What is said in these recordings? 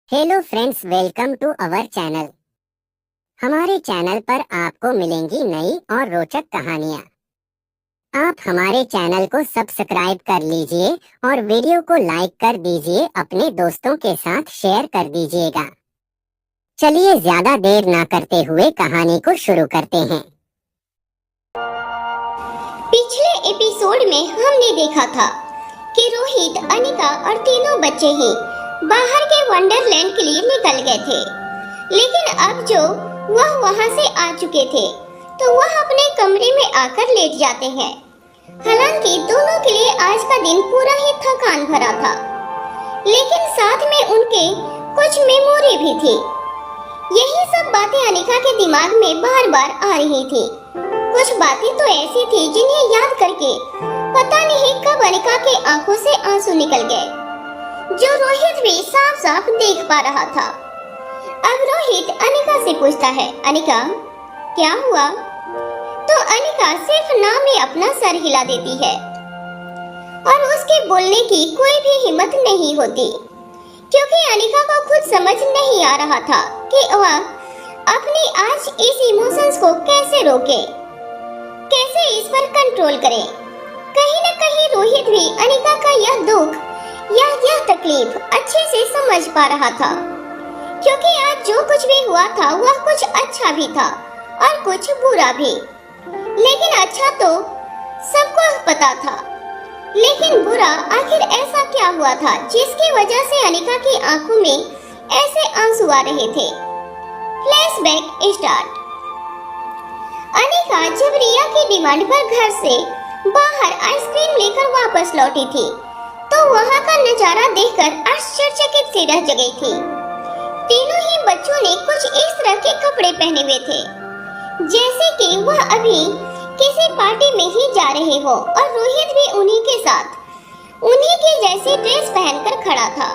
Hello friends, welcome to our channel. हमारे channel पर आपको मिलेंगी नई और रोचक कहानियाँ। आप हमारे चैनल को सब्सक्राइब कर लीजिए और वीडियो को लाइक कर दीजिए, अपने दोस्तों के साथ शेयर कर दीजिएगा। चलिए ज्यादा देर ना करते हुए कहानी को शुरू करते हैं। पिछले एपिसोड में हमने देखा था कि रोहित, अनिका और तीनों बच्चे ही बाहर के वंडरलैंड के लिए निकल गए थे। लेकिन अब जो वह वहां से आ चुके थे तो वह अपने कमरे में आकर लेट जाते हैं। हालांकि दोनों के लिए आज का दिन पूरा ही थकान भरा था, लेकिन साथ में उनके कुछ मेमोरी भी थी। यही सब बातें अनिका के दिमाग में बार बार आ रही थी। कुछ बातें तो ऐसी थी जिन्हें याद करके पता नहीं कब अनिका के आंखों से आंसू निकल गए, जो रोहित भी साफ साफ देख पा रहा था। अब रोहित अनिका से पूछता है, अनिका क्या हुआ? तो अनिका सिर्फ नाम में अपना सर हिला देती है और उसके बोलने की कोई भी हिम्मत नहीं होती, क्योंकि अनिका को खुद समझ नहीं आ रहा था कि वह अपनी आज इस इमोशंस को कैसे रोके, कैसे इस पर कंट्रोल करे। कहीं न कहीं रोहित भी अनिका का यह दुख या यह तकलीफ अच्छे से समझ पा रहा था, क्योंकि आज जो कुछ भी हुआ था वह कुछ अच्छा भी था और कुछ बुरा भी। लेकिन अच्छा तो सबको पता था, लेकिन बुरा आखिर ऐसा क्या हुआ था जिसकी वजह से अनिका की आंखों में ऐसे आंसू आ रहे थे। Flashback start. अनिका जब रिया की डिमांड पर घर से बाहर आइसक्रीम लेकर वापस लौटी थी तो वहां का नजारा देखकर आश्चर्यचकित सी रह गई थी। तीनों ही बच्चों ने कुछ इस तरह के कपड़े पहने हुए थे जैसे कि वह अभी किसी पार्टी में ही जा रहे हो, और रोहित भी उन्हीं के साथ उन्हीं के जैसी ड्रेस पहनकर खड़ा था।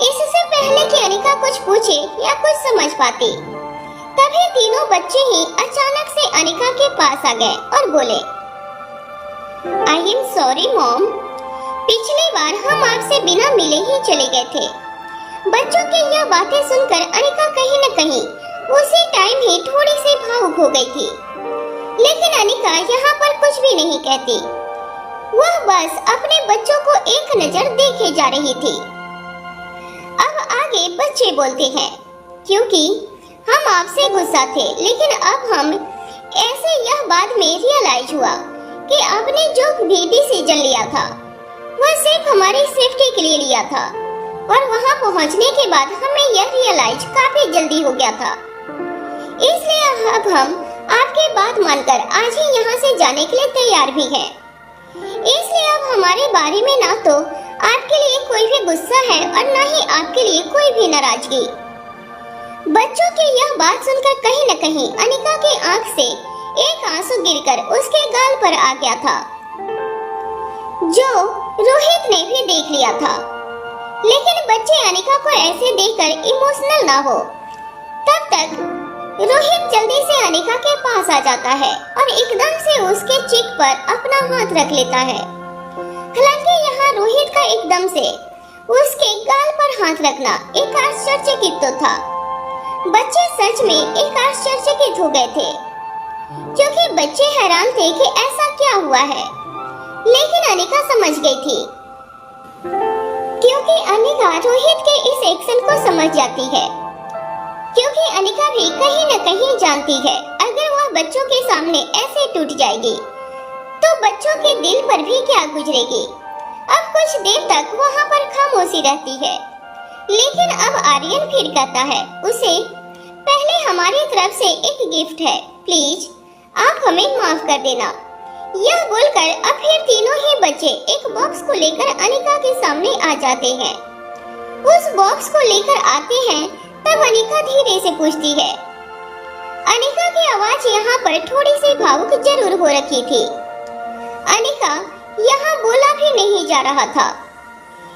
इससे पहले कि अनिका कुछ पूछे या कुछ समझ पाती, तभी तीनों बच्चे ही अचानक से अनिका के पास आ गए और बोले, आई एम सॉरी मॉम, पिछली बार हम आपसे बिना मिले ही चले गए थे। बच्चों की यह बातें सुनकर अनिका कहीं न कहीं उसी टाइम ही थोड़ी सी भावुक हो गई थी, लेकिन अनिका यहाँ पर कुछ भी नहीं कहती। वह बस अपने बच्चों को एक नजर देखे जा रही थी। अब आगे बच्चे बोलते हैं, क्योंकि हम आपसे गुस्सा थे, लेकिन अब हम ऐसे यह बाद में रियलाइज हुआ कि आपने जो भी डिसीजन लिया था वह सिर्फ हमारी सेफ्टी के लिए लिया था, और वहां पहुंचने के बाद हमें यह रियलाइज काफी जल्दी हो गया था। इसलिए अब हम आपकी बात मानकर आज ही यहाँ से जाने के लिए तैयार भी हैं। इसलिए अब हमारे बारे में ना तो आपके लिए कोई भी गुस्सा है और न ही आपके लिए कोई भी नाराजगी। बच्चों की यह बात सुनकर कहीं न कहीं अनिका की आंख से एक आंसू गिरकर उसके गाल पर आ गया था, जो रोहित ने भी देख लिया था। लेकिन बच्चे अनिका को ऐसे देखकर इमोशनल ना हो, तब तक रोहित जल्दी से अनिका के पास आ जाता है और एकदम से उसके चीक पर अपना हाथ रख लेता है। हालांकि यहाँ रोहित का एकदम से उसके गाल पर हाथ रखना एक आश्चर्यचकित तो था। बच्चे सच में एक आश्चर्यचकित हो गए थे, क्योंकि बच्चे हैरान थे कि ऐसा क्या हुआ है। लेकिन अनिका समझ गई थी, क्योंकि अनिका रोहित के इस एक्शन को समझ जाती है, क्योंकि अनिका भी कहीं न कहीं जानती है अगर वह बच्चों के सामने ऐसे टूट जाएगी तो बच्चों के दिल पर भी क्या गुजरेगी। अब कुछ देर तक वहाँ पर खामोशी रहती है, लेकिन अब आर्यन फिर कहता है, उसे पहले हमारी तरफ से एक गिफ्ट है, प्लीज आप हमें माफ कर देना। यह बोलकर अब फिर तीनों ही बच्चे एक बॉक्स को लेकर अनिका के सामने आ जाते हैं। उस बॉक्स को लेकर आते हैं तब अनिका धीरे से पूछती है। अनिका की आवाज यहाँ पर थोड़ी सी भावुक जरूर हो रखी थी। अनिका यहाँ बोला भी नहीं जा रहा था,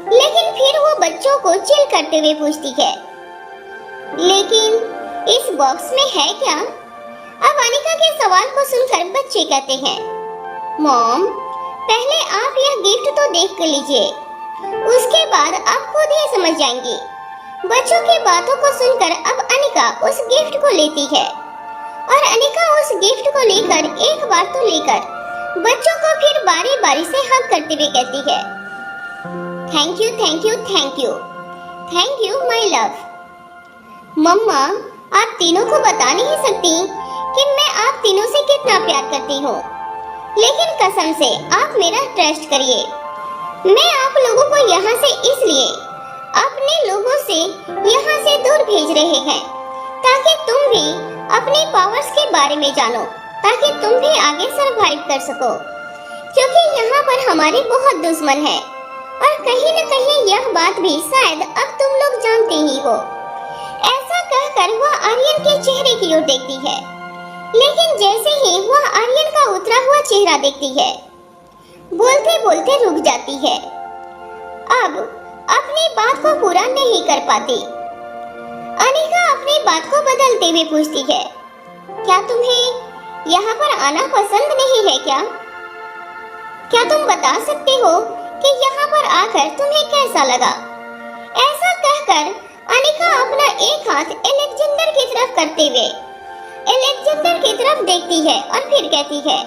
लेकिन फिर वो बच्चों को चिल करते हुए पूछती है, लेकिन इस बॉक्स में है क्या? अब अनिका के सवाल को सुनकर बच्चे कहते हैं, मॉम, पहले आप यह गिफ्ट तो देख कर लीजिए, उसके बाद आप खुद ही समझ जाएंगी। बच्चों की बातों को सुनकर अब अनिका उस गिफ्ट को लेती है और अनिका उस गिफ्ट को लेकर एक बार तो लेकर बच्चों को फिर बारी बारी से हग करते हुए कहती है, thank you thank you thank you thank you my love. मम्मा, आप तीनों को बता नहीं सकती कि मैं आप तीनों से कितना प्यार करती हूँ, लेकिन कसम से आप मेरा ट्रस्ट करिए। मैं आप लोगों को यहाँ से इसलिए अपने लोगों से यहाँ से दूर भेज रहे हैं ताकि तुम भी अपने पावर्स के बारे में जानो, ताकि तुम भी आगे सरवाइव कर सको, क्योंकि यहाँ पर हमारे बहुत दुश्मन हैं और कहीं न कहीं यह बात भी शायद अब तुम लोग जानते ही हो। ऐसा कहकर वह आर्यन के चेहरे की ओर देखती है, लेकिन जैसे ही वह आर्यन का उतरा हुआ चेहरा देखती है, बोलते बोलते रुक जाती है। अब अपनी बात को पूरा नहीं कर पाती। अनिका अपनी बात को बदलते हुए पूछती है, क्या तुम्हें यहाँ पर आना पसंद नहीं है क्या? क्या तुम बता सकते हो कि यहाँ पर आकर तुम्हें कैसा लगा? ऐसा कहकर अनिका अपना एक हाथ अलेक्जेंडर की तरफ करते हुए अलेक्जेंडर की तरफ देखती है और फिर कहती है,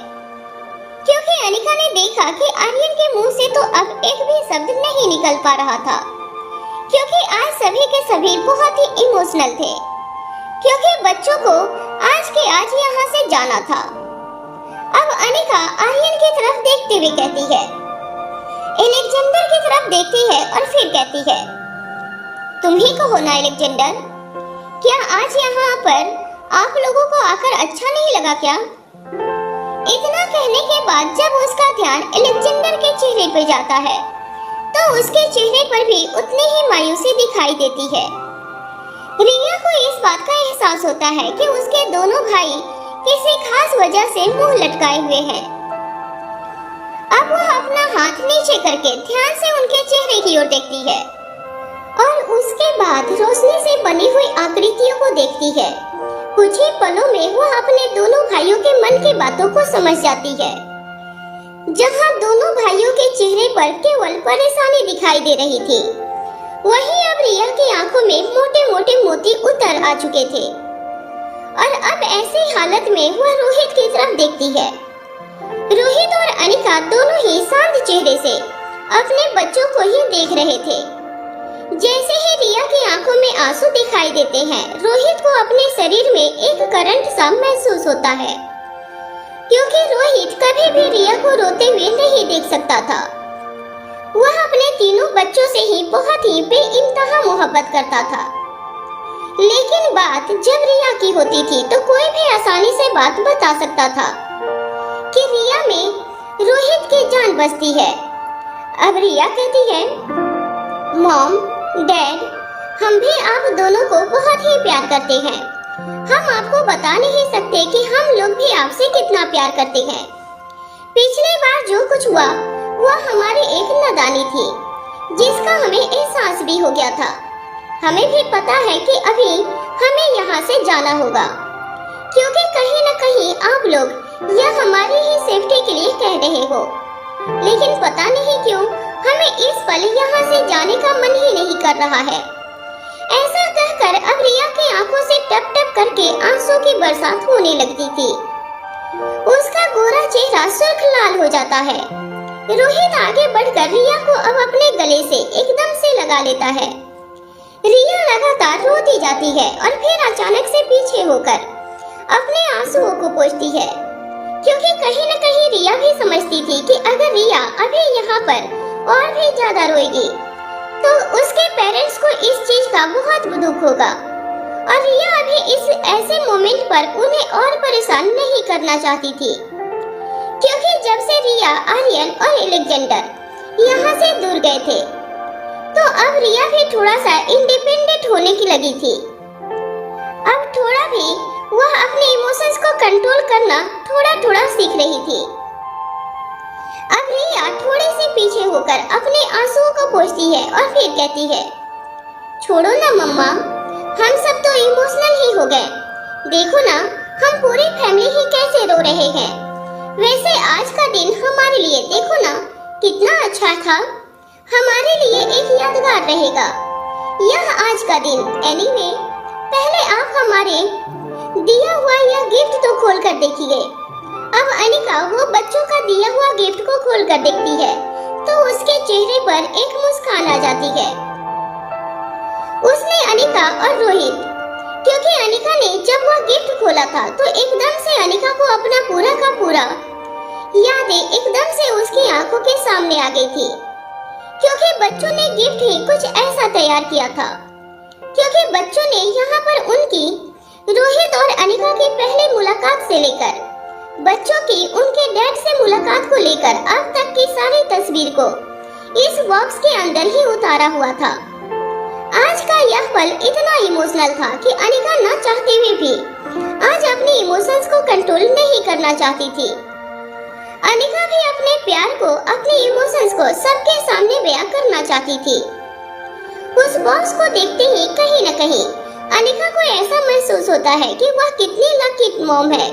क्योंकि अनिका ने देखा कि आर्यन के मुंह से तो अब एक भी शब्द नहीं निकल पा रहा था, क्योंकि आज सभी के सभी बहुत ही इमोशनल थे, क्योंकि बच्चों को आज के आज यहाँ से जाना था। अब अनिका आर्यन की तरफ देखते हुए कहती है, अलेक्जेंडर की तरफ देखती है और फिर कहती है, तुम ही कहो ना अलेक्जेंडर, क्या आज यहाँ पर आप लोगों को आकर अच्छा नहीं लगा क्या? इतना कहने के बाद जब उसका ध्यान अलेक्जेंडर के चेहरे पर जाता है, तो उसके चेहरे पर भी उतनी ही मायूसी दिखाई देती है। रिया को इस बात का एहसास होता है कि उसके दोनों भाई किसी खास वजह से मुंह लटकाए हुए हैं। अब वह अपना हाथ नीचे करके ध्यान से उनके चेहरे की ओर देखती है और उसके बाद रोशनी से बनी हुई आकृतियों को देखती है। कुछ ही पलों में वह अपने दोनों भाइयों के मन की बातों को समझ जाती है। जहां दोनों भाइयों के चेहरे पर केवल परेशानी दिखाई दे रही थी, वहीं अब रिया की आंखों में मोटे मोटे मोती उतर आ चुके थे और अब ऐसी हालत में वह रोहित की तरफ देखती है। रोहित और अनिका दोनों ही शांत चेहरे से अपने बच्चों को ही देख रहे थे। जैसे ही रिया की आंखों में आंसू दिखाई देते हैं, रोहित को अपने शरीर में एक करंट सा महसूस होता है, क्योंकि रोहित कभी भी रिया को रोते हुए नहीं देख सकता था। वह अपने तीनों बच्चों से ही बहुत ही बेइंतहा मोहब्बत करता था, लेकिन बात जब रिया की होती थी तो कोई भी आसानी से बात बता सकता था कि रिया में रोहित की जान बसती है। अब रिया कहती है, मॉम, डैड, हम भी आप दोनों को बहुत ही प्यार करते हैं। हम आपको बता नहीं सकते कि हम लोग भी आपसे कितना प्यार करते हैं। पिछली बार जो कुछ हुआ वह हमारी एक नादानी थी, जिसका हमें एहसास भी हो गया था। हमें भी पता है कि अभी हमें यहाँ से जाना होगा, क्योंकि कहीं न कहीं आप लोग यह हमारी ही सेफ्टी के लिए कह रहे हो, लेकिन पता नहीं क्यों हमें इस पल यहाँ से जाने का मन ही नहीं कर रहा है। ऐसा कहकर अब रिया की आंखों से टप टप करके आंसू की बरसात होने लगती थी। उसका गोरा चेहरा सुर्ख लाल हो जाता है। रोहित आगे बढ़कर रिया को अब अपने गले से एकदम से लगा लेता है। रिया लगातार रोती जाती है और फिर अचानक से पीछे होकर अपने आंसुओं को पोंछती है, क्योंकि कहीं न कहीं रिया भी समझती थी कि अगर रिया अभी यहाँ पर और भी ज्यादा रोएगी तो उसके पेरेंट्स को इस चीज का बहुत दुख होगा, और रिया अभी इस ऐसे मोमेंट पर उन्हें और परेशान नहीं करना चाहती थी, क्योंकि जब से रिया, आर्यन और अलेक्जेंडर यहाँ से दूर गए थे, तो अब रिया भी थोड़ा सा इंडिपेंडेंट होने की लगी थी। अब थोड़ा भी वह अपने इमोशंस को कंट्रोल करना थोड़ा सीख रही थी। अब रिया थोड़े से पीछे होकर अपने आंसुओं को पोंछती है और फिर कहती है, छोड़ो ना मम्मा, हम सब तो इमोशनल ही हो गए। देखो ना, हम पूरी फैमिली ही कैसे रो रहे हैं। वैसे आज का दिन हमारे लिए देखो ना कितना अच्छा था, हमारे लिए एक यादगार रहेगा। यह आज का दिन। एनीवे, पहले आप हमारे दिया हुआ यह गिफ्ट तो खोल कर देखिए। अब अनिका वो बच्चों का दिया हुआ गिफ्ट को खोल कर देखती है तो उसके चेहरे पर एक मुस्कान आ जाती है। उसने अनिका और रोहित, क्योंकि अनिका ने जब वह गिफ्ट खोला था तो एकदम से अनिका को अपना पूरा का पूरा यादें एकदम से उसकी आंखों के सामने आ गई थी, क्योंकि बच्चों ने गिफ्ट ही कुछ ऐसा तैयार किया था। क्योंकि बच्चों ने यहाँ पर उनकी रोहित और अनिका की पहली मुलाकात से लेकर बच्चों की उनके डैड से मुलाकात को लेकर अब तक की सारी तस्वीर को इस बॉक्स के अंदर ही उतारा हुआ था। आज का यह पल इतना इमोशनल था कि अनिका न चाहते हुए भी आज अपने इमोशंस को कंट्रोल नहीं करना चाहती थी। अनिका भी अपने प्यार को, अपने इमोशंस को सबके सामने बयां करना चाहती थी। उस बॉक्स को देखते ही कहीं न कहीं अनिका को ऐसा महसूस होता है कि वह कितनी लकी मॉम है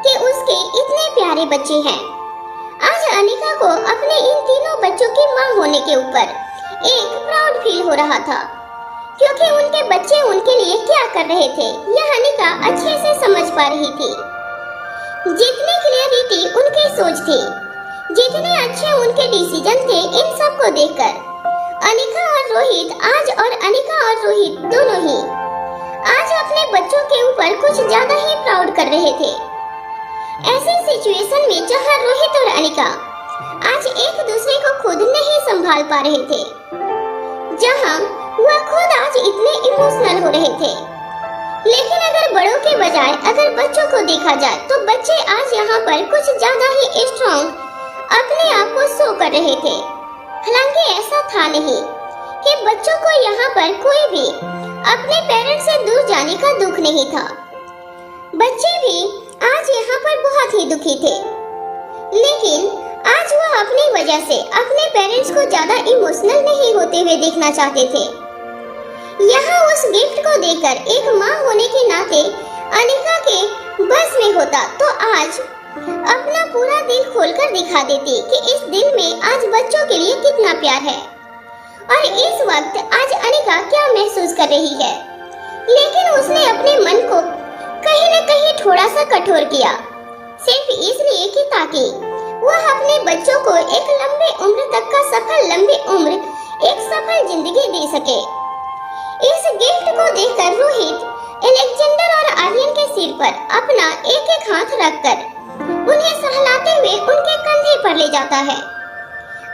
कि उसके इतने प्यारे बच्चे हैं। आज अनिका को अपने इन तीनों बच्चों की मां होने के ऊपर एक प्राउड फील हो रहा था, क्योंकि उनके बच्चे उनके लिए क्या कर रहे थे यह अनिका अच्छे से समझ पा रही थी। जितनी क्लियरिटी उनकी सोच थी, जितने अच्छे उनके डिसीजन थे, इन सब को देखकर अनिका और रोहित दोनों ही आज अपने बच्चों के ऊपर कुछ ज्यादा ही प्राउड कर रहे थे। ऐसी सिचुएशन में जहां रोहित और अनिका आज एक दूसरे को खुद नहीं संभाल पा रहे थे, जहां वह खुद आज इतने इमोशनल हो रहे थे, लेकिन अगर बड़ों के बजाय अगर बच्चों को देखा जाए तो बच्चे आज यहाँ पर कुछ ज्यादा ही स्ट्रॉन्ग अपने आप को शो कर रहे थे। हालांकि ऐसा था नहीं कि बच्चों को यहाँ पर कोई भी अपने पेरेंट्स से दूर जाने का दुख नहीं था। बच्चे भी आज यहाँ पर बहुत ही दुखी थे, लेकिन आज वह अपनी वजह से अपने पेरेंट्स को ज्यादा इमोशनल नहीं होते हुए देखना चाहते थे। यहाँ उस गिफ्ट को देखकर एक माँ होने के नाते अनिका के बस में होता तो आज अपना पूरा दिल खोलकर दिखा देती कि इस दिल में आज बच्चों के लिए कितना प्यार है और इस वक्त आज अनिका क्या महसूस कर रही है। लेकिन उसने अपने मन को कहीं न कहीं थोड़ा सा कठोर किया, सिर्फ इसलिए कि ताकि वह अपने बच्चों को एक लंबे उम्र तक का एक सफल जिंदगी दे सके। इस गिफ्ट को देखकर रोहित, अलेक्जेंडर और आर्यन के सिर पर अपना एक एक हाथ रखकर उन्हें सहलाते हुए उनके कंधे पर ले जाता है।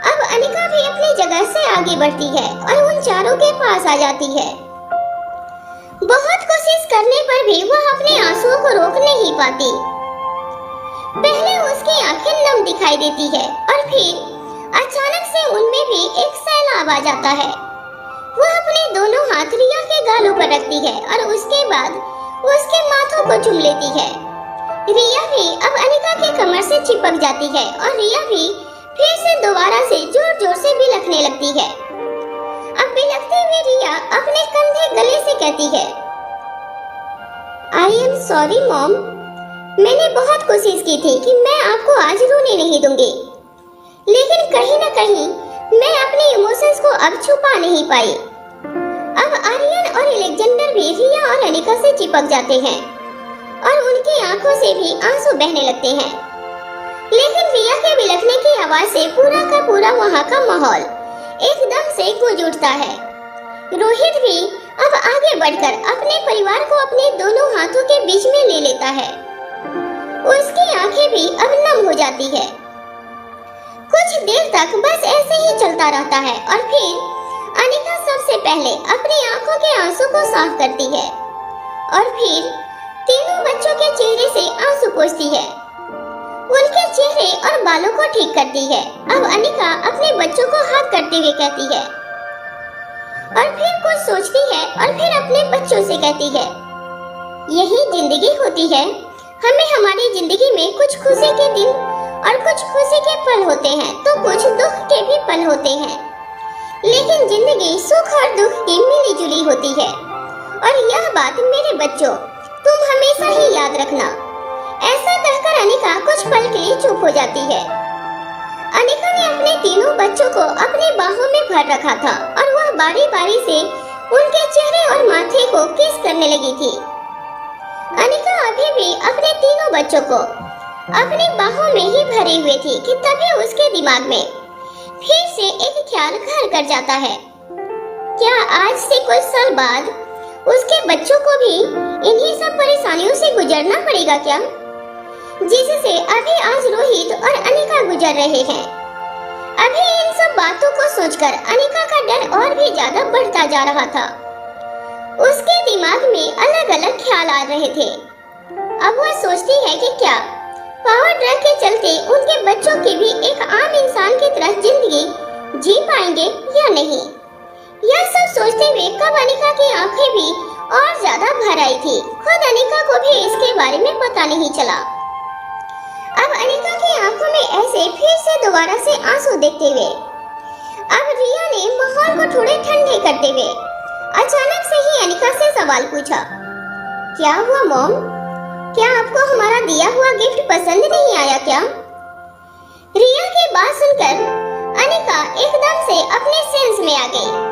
अब अनिका भी अपनी जगह से आगे बढ़ती है और उन चारों के पास आ जाती है। बहुत कोशिश करने पर भी वह अपने आंसुओं को रोक नहीं पाती। पहले उसकी आंखें नम दिखाई देती है और फिर अचानक से उनमें भी एक सैलाब आ जाता है। वह अपने दोनों हाथ रिया के गालों पर रखती है और उसके बाद उसके माथों को चूम लेती है। रिया भी अब अनिका के कमर से चिपक जाती है और रिया भी फिर से दोबारा से जोर जोर से बिलखने लगती है। अब बिलखते हुए रिया अपने कंधे गले से कहती है, आई एम सॉरी मॉम, मैंने बहुत कोशिश की थी कि मैं आपको आज रोने नहीं दूंगी, लेकिन कहीं न कहीं मैं अपने इमोशंस को अब छुपा नहीं पाई। अब आर्यन और अलेक्जेंडर भी रिया और अनिका से चिपक जाते हैं और उनकी आंखों से भी आंसू बहने लगते हैं। लेकिन रिया के बिलखने की आवाज से पूरा का पूरा वहाँ का माहौल एकदम से गूंज उठता है। रोहित भी अब आगे बढ़कर अपने परिवार को अपने दोनों हाथों के बीच में ले लेता है। उसकी आंखें भी अब नम हो जाती है। कुछ देर तक बस ऐसे ही चलता रहता है और फिर अनिका सबसे पहले अपनी आंखों के आंसू को साफ करती है और फिर तीनों बच्चों के चेहरे से आंसू पोंछती है, उनके चेहरे और बालों को ठीक करती है। अब अनिका अपने बच्चों को हग करते हुए कहती है और फिर कुछ सोचती है और फिर अपने बच्चों से कहती है, यही जिंदगी होती है, हमें हमारी जिंदगी में कुछ खुशी के दिन और कुछ खुशी के पल होते हैं तो कुछ दुख के भी पल होते हैं, लेकिन जिंदगी सुख और दुख की मिली जुली होती है। और यह बात मेरे बच्चों तुम हमेशा ही याद रखना। ऐसा कहकर अनिका कुछ पल के लिए चुप हो जाती है। अनिका ने अपने तीनों बच्चों को अपने बाहों में भर रखा था और वह बारी बारी से उनके चेहरे और माथे को किस करने लगी थी। अनिका अभी भी अपने तीनों बच्चों को अपनी बाहों में ही भरे हुए थी कि तभी उसके दिमाग में फिर से एक ख्याल घर कर जाता है। क्या आज से कुछ साल बाद उसके बच्चों को भी इन्हीं सब परेशानियों से गुजरना पड़ेगा क्या, जिससे अभी आज रोहित और अनिका गुजर रहे हैं। अभी इन सब बातों को सोचकर अनिका का डर और भी ज्यादा बढ़ता जा रहा था। उसके दिमाग में अलग अलग ख्याल आ रहे थे। अब वह सोचती है कि क्या पावर ड्रग के चलते उनके बच्चों की भी एक आम इंसान की तरह जिंदगी जी पाएंगे या नहीं। यह सब सोचते हुए कब अनिका की आंखें भी और ज्यादा भर आई थी। खुद अनिका को भी इसके बारे में पता नहीं चला। अब अनिका की आंखों में ऐसे फिर से दोबारा से आंसू देखते हुए अब रिया ने माहौल को थोड़े ठंडे करते हुए अचानक से ही अनिका से सवाल पूछा, क्या हुआ मॉम, क्या आपको हमारा दिया हुआ गिफ्ट पसंद नहीं आया क्या? रिया की बात सुनकर अनिका एकदम से अपने सेंस में आ गई।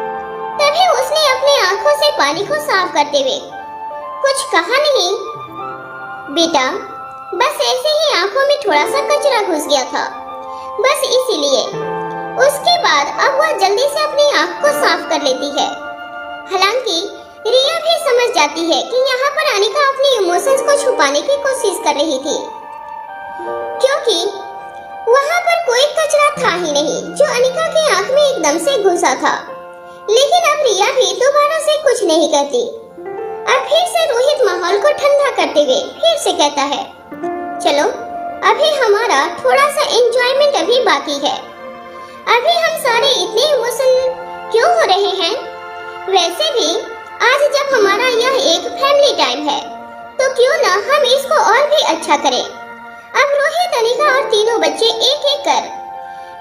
तभी उसने अपने आंखों से पानी को साफ करते हुए कुछ कहा नहीं, बेटा बस ऐसे ही आंखों में थोड़ा सा कचरा घुस गया था, बस इसीलिए। उसके बाद अब वह जल्दी से अपनी आंख को साफ कर लेती है। हालांकि रिया भी समझ जाती है कि यहाँ पर अनिका अपनी इमोशंस को छुपाने की कोशिश कर रही थी, क्योंकि वहाँ पर कोई कचरा था ही नहीं जो अनिका की आंख में एकदम से घुसा था। लेकिन अब रिया भी दोबारा से कुछ नहीं कहती। अब फिर से रोहित माहौल को ठंडा करते हुए फिर से कहता है, चलो अभी हमारा थोड़ा सा एंजॉयमेंट अभी बाकी है। अभी हम सारे इतने इमोशनल क्यों हो रहे हैं? वैसे भी आज जब हमारा यह एक फैमिली टाइम है तो क्यों ना हम इसको और भी अच्छा करें। अब रोहित, अनिका और तीनों बच्चे एक एक कर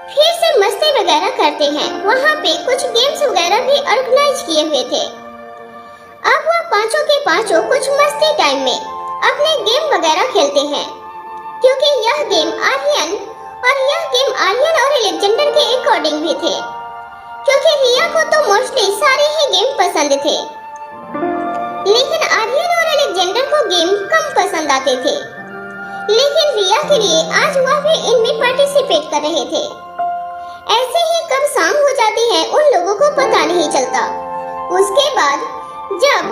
फिर से मस्ती वगैरह करते हैं। वहाँ पे कुछ गेम्स वगैरह भी ऑर्गेनाइज किए हुए थे। अब वह पांचों के पांचों कुछ मस्ती टाइम में अपने गेम वगैरह खेलते हैं, क्योंकि यह गेम आर्यन और अलेक्जेंडर के अकॉर्डिंग भी थे, क्योंकि रिया को तो मोस्टली सारे ही गेम पसंद थे, लेकिन आर्यन और अलेक्जेंडर को गेम कम पसंद आते थे। लेकिन रिया के लिए आज वह भी इनमें पार्टिसिपेट कर रहे थे। ऐसे ही कब शाम हो जाती है उन लोगों को पता नहीं चलता। उसके बाद जब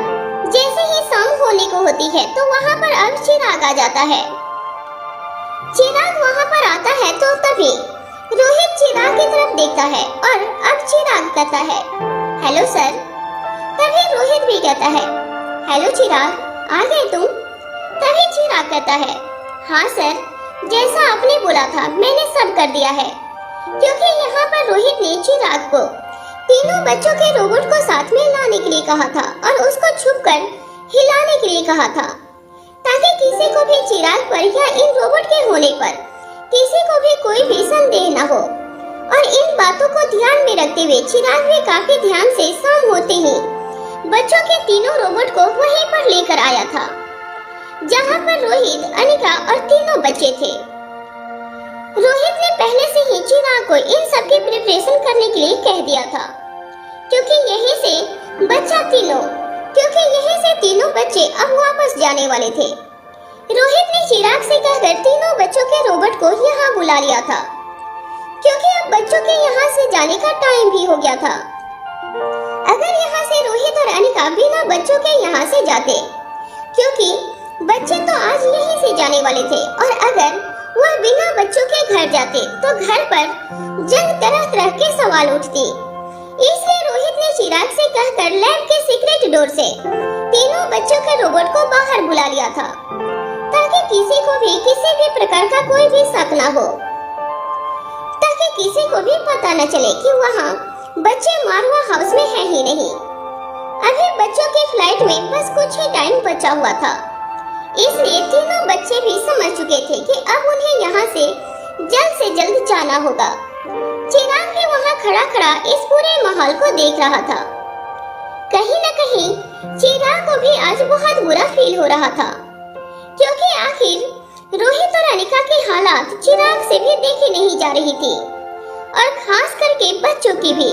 जैसे ही शाम होने को होती है तो वहाँ पर अब चिराग आ जाता है। चिराग वहाँ पर आता है तो तभी रोहित चिराग की तरफ देखता है और अब चिराग कहता है, हेलो सर। तभी रोहित भी कहता है, हेलो चिराग, आ गए तुम? तभी चिराग कहता है, हाँ सर, जैसा आपने बोला था मैंने सब कर दिया है। क्योंकि यहाँ पर रोहित ने चिराग को तीनों बच्चों के रोबोट को साथ में लाने के लिए कहा था और उसको छुपकर हिलाने के लिए कहा था, ताकि किसी को भी चिराग पर या इन रोबोट के होने पर किसी को भी कोई भी संदेह न हो। और इन बातों को ध्यान में रखते हुए चिराग भी काफी ध्यान से शाम होते ही बच्चों के तीनों रोबोट को वहीं पर लेकर आया था, जहाँ पर रोहित, अनिका और तीनों बच्चे थे। रोहित ने पहले से ही चिराग को इन सब की प्रिपरेशन करने के लिए कह दिया था, क्योंकि यहीं से तीनों बच्चे अब वापस जाने वाले थे। रोहित ने चिराग से कहकर तीनों बच्चों के रोबोट को यहाँ बुला लिया था, क्योंकि अब बच्चों के यहाँ से जाने का टाइम भी हो गया था। अगर यहाँ से रोहित और अनिका बिना बच्चों के यहाँ से जाते, क्योंकि बच्चे तो आज यहीं से जाने वाले थे, और अगर वह बिना बच्चों के घर जाते तो घर पर जंग तरह तरह के सवाल उठती। इसलिए रोहित ने चिराग से कहकर लैब के सीक्रेट डोर से तीनों बच्चों के रोबोट को बाहर बुला लिया था, ताकि किसी को भी किसी भी प्रकार का कोई भी शक न हो, ताकि किसी को भी पता न चले कि वहाँ बच्चे मारवा हाउस में है ही नहीं। अभी बच्चों की फ्लाइट में बस कुछ ही टाइम बचा हुआ था, इसलिए तीनों बच्चे भी समझ चुके थे कि अब उन्हें यहाँ से जल्द जाना होगा। चिराग भी वहाँ खड़ा इस पूरे माहौल को देख रहा था। कहीं न कहीं चिराग को भी आज बहुत बुरा फील हो रहा था, क्योंकि आखिर रोहित और अनिका की हालात चिराग से भी देखी नहीं जा रही थी, और खास करके बच्चों की भी।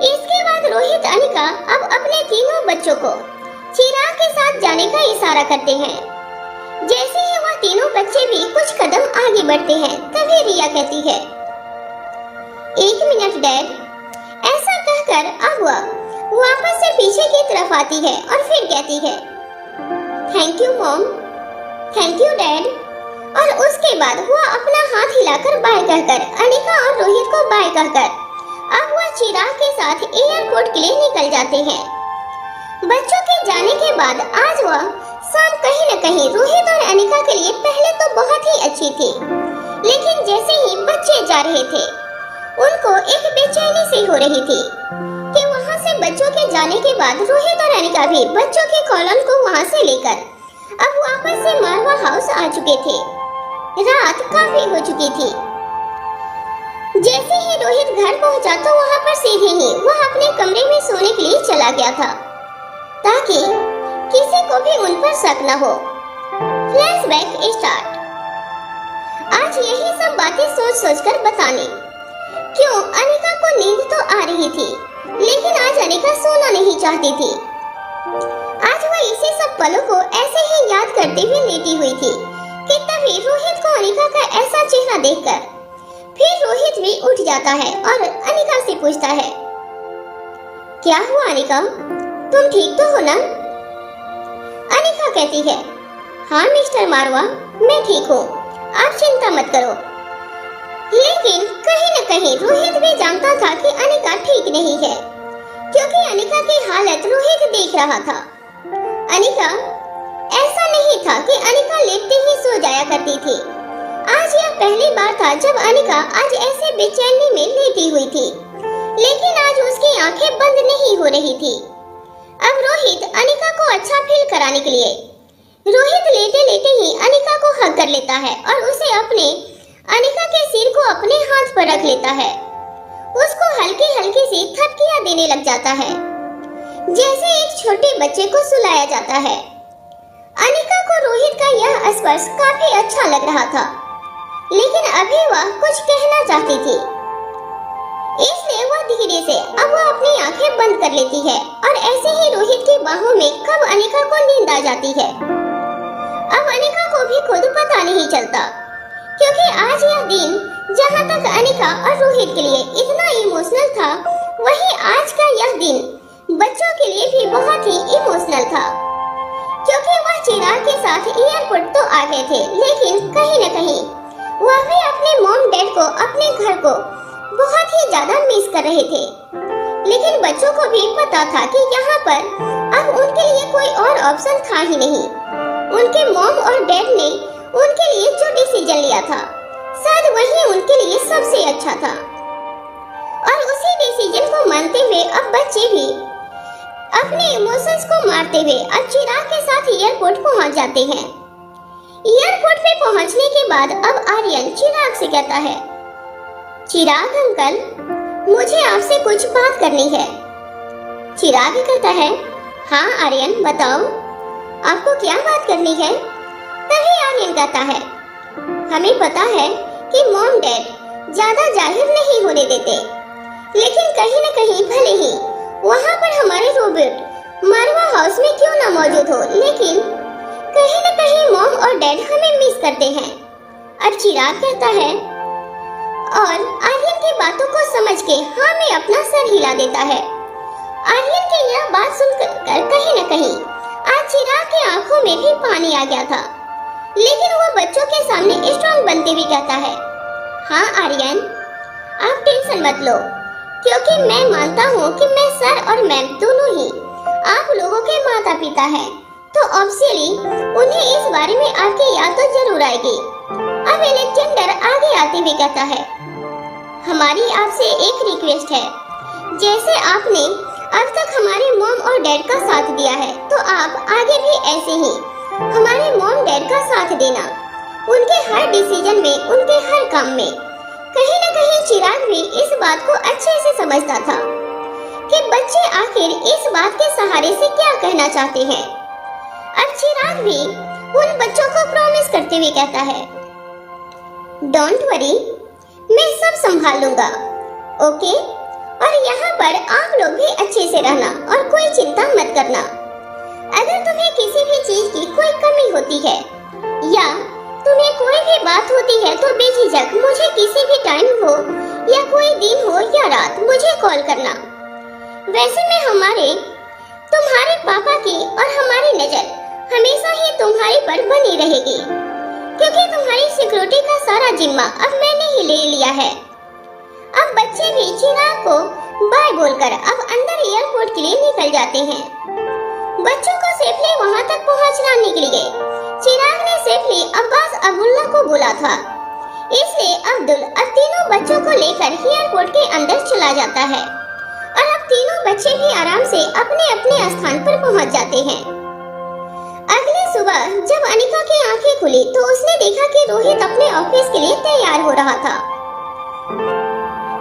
इसके बाद रोहित अनिका अब अपने तीनों बच्चों को चिराग के साथ जाने का इशारा करते हैं। जैसे ही वह तीनों बच्चे भी कुछ कदम आगे बढ़ते हैं, तभी रिया कहती है, 1 मिनट डैड। ऐसा कहकर अब वह वापस से पीछे की तरफ आती है और फिर कहती है, thank you mom, thank you dad. और उसके बाद वह अपना हाथ हिलाकर बाय कहकर अनिका और रोहित को बाय कहकर अब वह चिराग के साथ एयरपोर्ट के लिए निकल जाते हैं। बच्चों के जाने के बाद आज वह शाम कहीं न कहीं रोहित और अनिका के लिए पहले तो बहुत ही अच्छी थी, लेकिन जैसे ही बच्चे जा रहे थे उनको एक बेचैनी सी हो रही थी कि वहां से बच्चों के जाने के बाद रोहित और अनिका भी बच्चों के कॉलोन को वहां से लेकर अब वापस से मारवा हाउस आ चुके थे। रात काफी हो चुकी थी। जैसे ही रोहित घर पहुंचा तो वहां पर सीधे ही वह अपने कमरे में सोने के लिए चला गया था, ताकि किसी को भी उन पर शक न हो। Flashback start. आज यही सब बातें सोच कर बताने क्यों अनिका को नींद तो आ रही थी, लेकिन आज अनिका सोना नहीं चाहती थी। आज वह इसी सब पलों को ऐसे ही याद करते हुए लेटी हुई थी कि तभी रोहित को अनिका का ऐसा चेहरा देखकर फिर रोहित भी उठ जाता है और अनिका से पूछता है, क्या हुआ अनिका, तुम ठीक तो हो ना? अनिका कहती है, हाँ मिस्टर मारवा, मैं ठीक हूँ, आप चिंता मत करो। लेकिन कहीं न कहीं रोहित भी जानता था कि अनिका ठीक नहीं है, क्योंकि अनिका की हालत रोहित देख रहा था। अनिका ऐसा नहीं था कि अनिका लेटते ही सो जाया करती थी। आज यह पहली बार था जब अनिका आज ऐसे बेचैनी में लेटी हुई थी, लेकिन आज उसकी आंखें बंद नहीं हो रही थी। अब रोहित अनिका को अच्छा फील कराने के लिए रोहित लेटे लेटे ही अनिका को हग कर लेता है और उसे अपने अनिका के सिर को अपने हाथ पर रख लेता है। उसको हल्की हल्की सी थपकियां देने लग जाता है, जैसे एक छोटे बच्चे को सुलाया जाता है। अनिका को रोहित का यह स्पर्श काफी अच्छा लग रहा था, लेकिन अभी वह कुछ कहना चाहती थी, इसलिए वह धीरे से अब वह अपनी आंखें बंद कर लेती है और ऐसे ही रोहित की बाहों में कब अनिका को नींद आ जाती है। अब अनिका को भी खुद पता नहीं चलता, क्योंकि आज यह दिन जहां तक अनिका और रोहित के लिए इतना इमोशनल था, वहीं आज का यह दिन बच्चों के लिए भी बहुत ही इमोशनल था, क्योंकि वह चिराग के साथ एयरपोर्ट तो आ गए थे, लेकिन कहीं न कहीं वह भी अपने मॉम डैड को, अपने घर को बहुत ही ज्यादा मिस कर रहे थे। लेकिन बच्चों को भी पता था कि यहाँ पर अब उनके लिए कोई और ऑप्शन था ही नहीं। उनके मॉम और डैड ने उनके लिए जो डिसीजन लिया था, शायद वही उनके लिए सबसे अच्छा था। और उसी डिसीजन को मानते हुए अब बच्चे भी अपने इमोशंस को मारते हुए अब चिराग के साथ एयरपोर्ट पहुंच जाते हैं। एयरपोर्ट पे पहुंचने के बाद अब आर्यन चिराग से कहता है, चिराग अंकल, मुझे आपसे कुछ बात करनी है। चिराग कहता है, हाँ आर्यन बताओ, आपको क्या बात करनी है? तभी आर्यन कहता है, हमें पता है कि मॉम डैड ज्यादा जाहिर नहीं होने देते, लेकिन कहीं न कहीं भले ही वहाँ पर हमारे रोबोट मारवा हाउस में क्यों ना मौजूद हो, लेकिन कहीं न कहीं मॉम और डैड हमें मिस करते हैं। अब चिराग कहता है और आर्यन की बातों को समझ के हाँ में अपना सर हिला देता है। आर्यन की यह बात सुनकर कहीं न कहीं आज चिराग की आंखों में भी पानी आ गया था, लेकिन वो बच्चों के सामने स्ट्रॉन्ग बनते हुए कहता है, हाँ आर्यन, आप टेंशन मत लो, क्योंकि मैं मानता हूँ कि मैं सर और मैम दोनों ही आप लोगों के माता पिता हैं, तो ऑब्वियसली उन्हें इस बारे में आपकी याद तो जरूर आएगी। अब एलेक्जेंडर आगे आते हुए कहता है, हमारी आपसे एक रिक्वेस्ट है, जैसे आपने अब तक हमारे मॉम और डैड का साथ दिया है, तो आप आगे भी ऐसे ही हमारे मॉम डैड का साथ देना, उनके हर डिसीजन में, उनके हर काम में। कहीं न कहीं चिराग भी इस बात को अच्छे से समझता था कि बच्चे आखिर इस बात के सहारे से क्या कहना चाहते हैं। अब चिराग भी उन बच्चों को प्रॉमिस करते हुए कहता है, डोंट वरी, मैं सब संभाल लूंगा, ओके? और यहाँ पर आप लोग भी अच्छे से रहना और कोई चिंता मत करना। अगर तुम्हें किसी भी चीज की कोई कमी होती है या तुम्हें कोई भी बात होती है तो बेझिझक मुझे किसी भी टाइम हो या कोई दिन हो या रात मुझे कॉल करना। वैसे में तुम्हारे पापा की और हमारी नजर हमेशा ही तुम्हारे पर बनी रहेगी, क्योंकि तुम्हारी सिक्योरिटी का सारा जिम्मा अब मैंने ही ले लिया है। अब बच्चे भी चिराग को बाय बोलकर अब अंदर एयरपोर्ट के लिए निकल जाते हैं। बच्चों को सेफली वहां तक पहुंचाने के लिए चिराग ने सेफली अब्बास अब्दुल्ला को बोला था, इसलिए अब्दुल अब तीनों बच्चों को लेकर एयरपोर्ट के अंदर चला जाता है और अब तीनों बच्चे भी आराम से अपने अपने स्थान पर पहुंच जाते हैं। अगली सुबह जब अनिका की आंखें खुली तो उसने देखा कि रोहित अपने ऑफिस के लिए तैयार हो रहा था।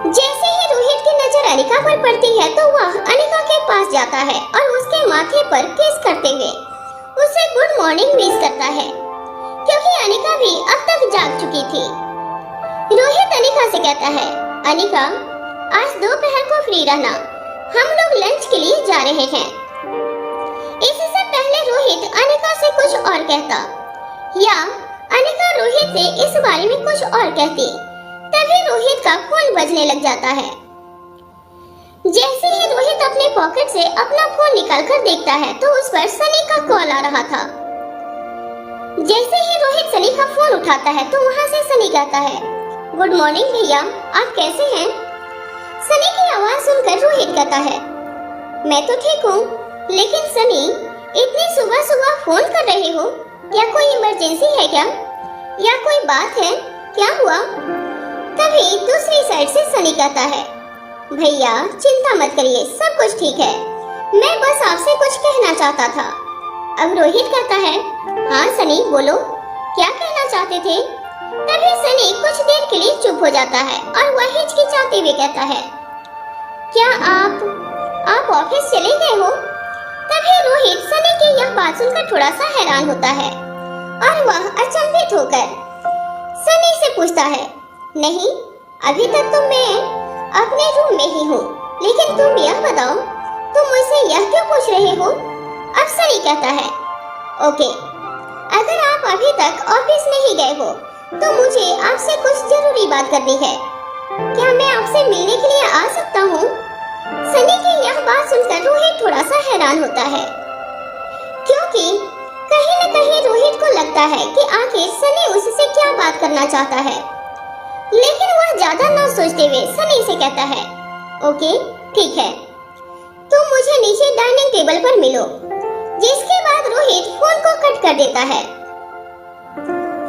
जैसे ही रोहित की नजर अनिका पर पड़ती है तो वह अनिका के पास जाता है और उसके माथे पर किस करते हुए उसे गुड मॉर्निंग विश करता है, क्योंकि अनिका भी अब तक जाग चुकी थी। रोहित अनिका से कहता है, अनिका आज दोपहर को फ्री रहना, हम लोग लंच के लिए जा रहे हैं। इससे पहले रोहित अनिका से कुछ और कहता या अनिका रोहित से इस बारे में कुछ और कहती, तभी रोहित का फोन बजने लग जाता है। जैसे ही रोहित अपने पॉकेट से अपना फोन निकालकर देखता है तो उस पर सनी का कॉल आ रहा था। जैसे ही रोहित सनी का फोन उठाता है तो वहाँ से सनी कहता है, गुड मॉर्निंग भैया, आप कैसे हैं? सनी की आवाज सुनकर रोहित कहता है, मैं तो ठीक हूँ, लेकिन सनी इतनी सुबह सुबह फोन कर रहे हो, क्या कोई इमरजेंसी है क्या, या कोई बात है, क्या हुआ? तभी दूसरी साइड से सनी कहता है, भैया चिंता मत करिए, सब कुछ ठीक है, मैं बस आपसे कुछ कहना चाहता था। अब रोहित कहता है, हाँ सनी बोलो, क्या कहना चाहते थे? तभी सनी कुछ देर के लिए चुप हो जाता है और वह हिचकिचाते हुए कहता है, क्या आप ऑफिस चले गए हो? तभी रोहित सनी की यह बात सुनकर थोड़ा सा हैरान होता है और वह अचंभित होकर सनी से पूछता है, नहीं अभी तक तो मैं अपने रूम में ही हूँ, लेकिन तुम यह बताओ तुम मुझसे यह क्यों पूछ रहे हो? अब सनी कहता है, ओके, अगर आप अभी तक ऑफिस नहीं गए हो तो मुझे आपसे कुछ जरूरी बात करनी है, क्या मैं आपसे मिलने के लिए आ सकता हूँ? सनी की यह बात सुनकर रोहित थोड़ा सा हैरान होता है, क्योंकि कहीं न कहीं रोहित को लगता है कि आखिर सनी उससे क्या बात करना चाहता है। लेकिन वह ज्यादा न सोचते हुए सनी से कहता है, ओके ठीक है, तुम मुझे नीचे डाइनिंग टेबल पर मिलो। जिसके बाद रोहित फोन को कट कर देता है।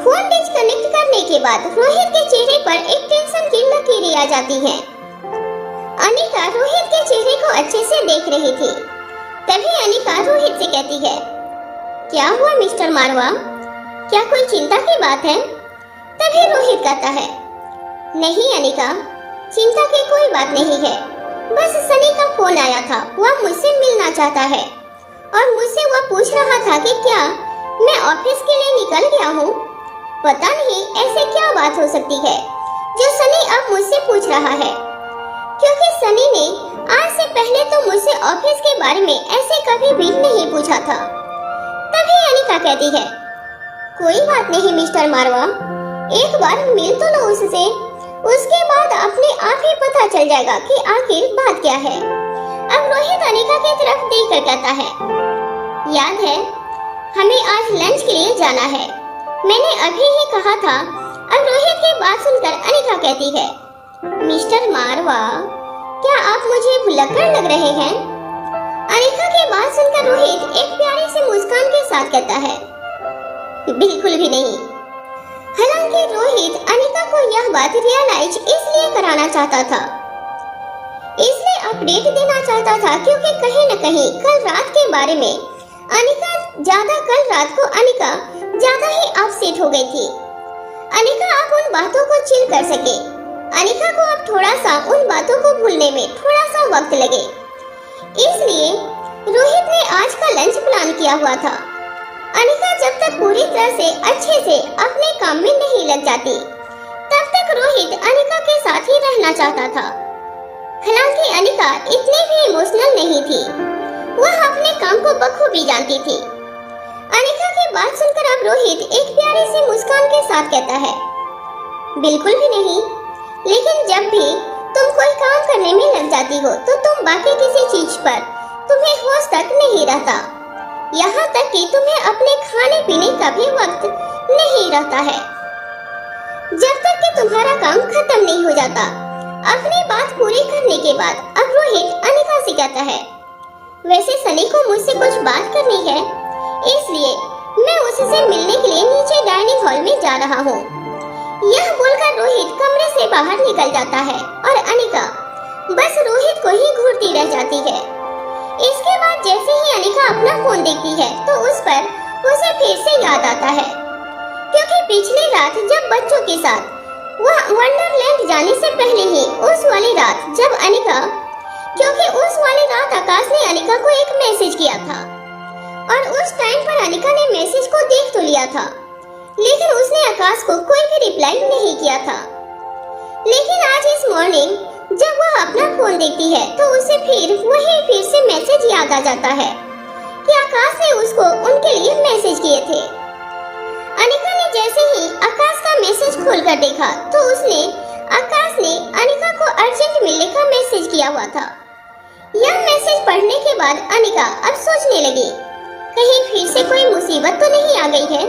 फोन डिस्कनेक्ट करने के बाद रोहित के चेहरे पर एक टेंशन की लकीरें आ जाती हैं। अनिका रोहित के चेहरे को अच्छे से देख रही थी। तभी अनिका रोहित से कहती है, क्या हुआ मिस्टर मारवा, क्या कोई चिंता की बात है? तभी रोहित कहता है, नहीं अनिका, चिंता की कोई बात नहीं है, बस सनी का फोन आया था, वह मुझसे मिलना चाहता है और मुझसे वह पूछ रहा था कि क्या मैं ऑफिस के लिए निकल गया हूँ। पता नहीं ऐसे क्या बात हो सकती है जो सनी अब मुझसे पूछ रहा है, क्योंकि सनी ने आज से पहले तो मुझसे ऑफिस के बारे में ऐसे कभी भी नहीं पूछा था। तभी अनिका कहती है, कोई बात नहीं मिस्टर मारवा, एक बार मिल तो लो उससे, उसके बाद अपने आप ही पता चल जाएगा कि आखिर बात क्या है। अब रोहित अनिका की तरफ देखकर कहता है, याद है हमें आज लंच के लिए जाना है, मैंने अभी ही कहा था। अब रोहित की बात सुनकर अनिका कहती है, मिस्टर मारवा, क्या आप मुझे भुलक्कड़ लग रहे हैं? अनिका की बात सुनकर रोहित एक प्यारी सी मुस्कान के साथ कहता है, बिल्कुल भी नहीं। हालांकि रोहित अनिका को यह बात रियलाइज इसलिए कराना चाहता था, इसलिए अपडेट देना चाहता था, क्योंकि कहीं न कहीं कल रात के बारे में अनिका ज्यादा ही अपसेट हो गई थी। अनिका अब उन बातों को चिल कर सके। अनिका को अब थोड़ा सा उन बातों को भूलने में थोड़ा सा वक्त लगे, इसलिए रोहित ने आज का लंच प्लान किया हुआ था। अनिका जब तक पूरी तरह से अच्छे से अपने काम में नहीं लग जाती, तब तक रोहित अनिका के साथ ही रहना चाहता था। हालांकि अनिका इतनी भी इमोशनल नहीं थी, वह अपने काम को बखूबी जानती थी। अनिका की बात सुनकर अब रोहित एक प्यारी सी मुस्कान के साथ कहता है, बिल्कुल भी नहीं, लेकिन जब भी तुम कोई काम करने में लग जाती हो तो तुम बाकी किसी चीज पर तुम्हें होश तक नहीं रहता, यहाँ तक कि तुम्हें अपने खाने पीने का भी वक्त नहीं रहता है। जब तक कि तुम्हारा काम खत्म नहीं हो जाता। अपनी बात पूरी करने के बाद अब रोहित अनिका से कहता है, वैसे सनी को मुझसे कुछ बात करनी है, इसलिए मैं उससे मिलने के लिए नीचे डाइनिंग हॉल में जा रहा हूँ। यह बोलकर रोहित कमरे से बाहर निकल जाता है और अनिका बस रोहित को ही घूरती रह जाती है। इसके बाद जैसे ही अनिका अपना फोन देखती है तो उस पर उसे फिर से याद आता है, क्योंकि पिछली रात जब बच्चों के साथ वह वंडरलैंड जाने से पहले ही उस वाली रात जब अनिका, क्योंकि उस वाली रात आकाश ने अनिका को एक मैसेज किया था और उस टाइम पर अनिका ने मैसेज को देख तो लिया था, लेकिन उसने आकाश को कोई भी रिप्लाई नहीं किया था। लेकिन आज इस मॉर्निंग जब वह अपना फोन देखती है तो उसे फिर से मैसेज याद आ जाता है कि आकाश ने उसको उनके लिए मैसेज किए थे। अनिका ने जैसे ही आकाश का मैसेज खोलकर देखा तो आकाश ने अनिका को अर्जेंट मिलने का मैसेज किया हुआ था। यह मैसेज पढ़ने के बाद अनिका अब सोचने लगी, कहीं फिर से कोई मुसीबत तो नहीं आ गई है,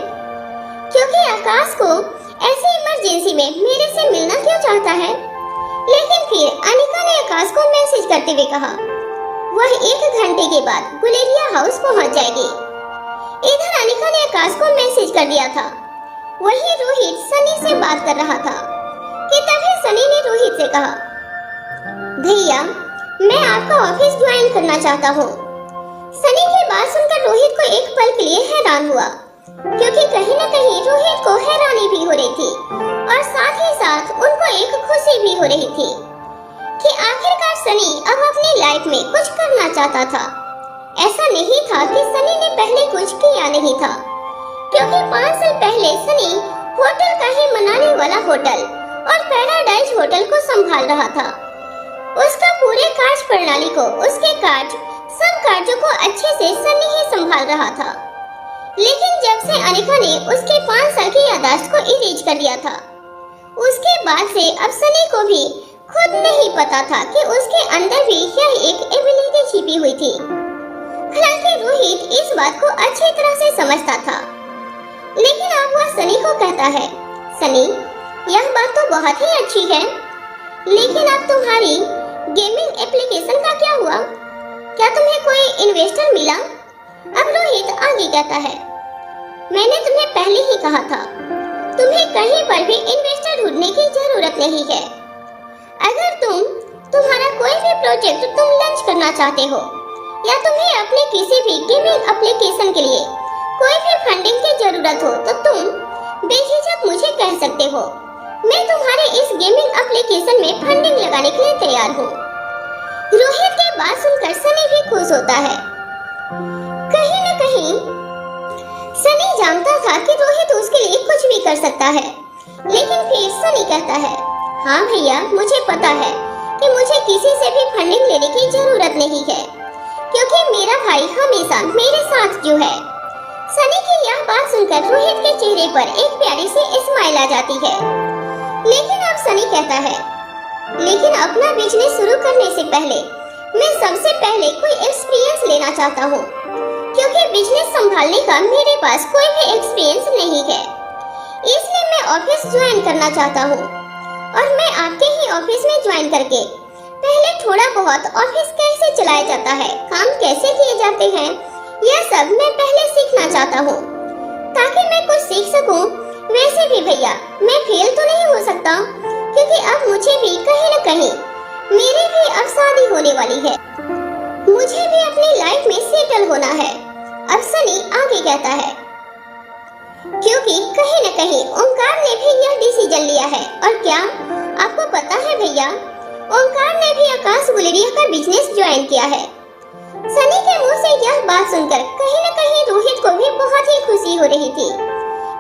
क्योंकि आकाश को ऐसी इमरजेंसी में मेरे से मिलना क्यों चाहता है। लेकिन फिर अनिका ने आकाश को मैसेज करते हुए कहा, वह 1 घंटे के बाद गुलेरिया हाउस पहुंच जाएगी। इधर अनिका ने आकाश को मैसेज कर दिया था। वही रोहित सनी से बात कर रहा था कि तभी सनी ने रोहित से कहा, भैया मैं आपका ऑफिस ज्वाइन करना चाहता हूँ। सनी की बात सुनकर रोहित को एक पल के लिए हैरान हुआ, क्योंकि कहीं न कहीं रोहित को हैरानी भी हो रही थी और साथ ही साथ उनको एक खुशी भी हो रही थी कि आखिरकार सनी अब अपनी लाइफ में कुछ करना चाहता था। ऐसा नहीं था कि सनी ने पहले कुछ किया नहीं था, क्योंकि 5 साल पहले सनी होटल का ही मनाली वाला होटल और पैराडाइज होटल को संभाल रहा था। उसका पूरे कार्य प्रणाली को, उसके सब कार्यों को अच्छे से सनी ही संभाल रहा था। लेकिन जब से अनिका ने उसके 5 साल की याददाश्त को इरेज कर दिया था, उसके बाद से अब सनी को भी खुद नहीं पता था कि उसके अंदर भी यह एक एबिलिटी छिपी हुई थी। हालांकि रोहित इस बात को अच्छी तरह से समझता था, लेकिन अब वह सनी को कहता है, सनी यह बात तो बहुत ही अच्छी है, लेकिन अब तुम्हारी गेमिंग एप्लीकेशन का क्या हुआ? क्या तुम्हें कोई इन्वेस्टर मिला? अब रोहित आगे कहता है, मैंने तुम्हें पहले ही कहा था, तुम्हें कहीं पर भी इन्वेस्टर ढूंढने की जरूरत नहीं है। अगर तुम्हारा कोई भी प्रोजेक्ट तुम लॉन्च करना चाहते हो या तुम्हें अपने किसी भी गेमिंग एप्लीकेशन के लिए कोई भी फंडिंग की जरूरत हो तो तुम बेझिझक मुझे कह सकते हो। मैं तुम्हारे इस गेमिंग एप्लीकेशन में फंडिंग लगाने के लिए तैयार हूँ। रोहित की बात सुनकर सनी भी खुश होता है। कहीं न कहीं सनी जानता था कि रोहित उसके लिए कुछ भी कर सकता है, लेकिन फिर सनी कहता है, हाँ भैया मुझे पता है कि मुझे किसी से भी फंडिंग लेने की जरूरत नहीं है, क्योंकि मेरा भाई हमेशा मेरे साथ जो है। सनी की यह बात सुनकर रोहित के चेहरे पर एक प्यारी सी स्माइल आ जाती है। लेकिन अब सनी कहता है, लेकिन अपना बिजनेस शुरू करने से पहले मैं सबसे पहले कोई एक्सपीरियंस लेना चाहता हूँ, क्योंकि बिजनेस संभालने का मेरे पास कोई भी एक्सपीरियंस नहीं है। इसलिए मैं ऑफिस ज्वाइन करना चाहता हूँ और मैं आपके ही ऑफिस में ज्वाइन करके पहले थोड़ा बहुत ऑफिस कैसे चलाया जाता है, काम कैसे किए जाते हैं, यह सब मैं पहले सीखना चाहता हूँ, ताकि मैं कुछ सीख सकूं। वैसे भी भैया मैं फेल तो नहीं हो सकता, क्योंकि अब मुझे भी कहीं न कहीं मेरी भी अब शादी होने वाली है, मुझे भी अपनी लाइफ में सेटल होना है। अब सनी आगे कहता है, क्योंकि कहीं न कहीं ओंकार ने भी यह डिसीजन लिया है। और क्या आपको पता है भैया, ओंकार ने भी आकाश गुलेरिया का बिजनेस ज्वाइन किया है। सनी के मुंह से यह बात सुनकर कहीं न कहीं रोहित को भी बहुत ही खुशी हो रही थी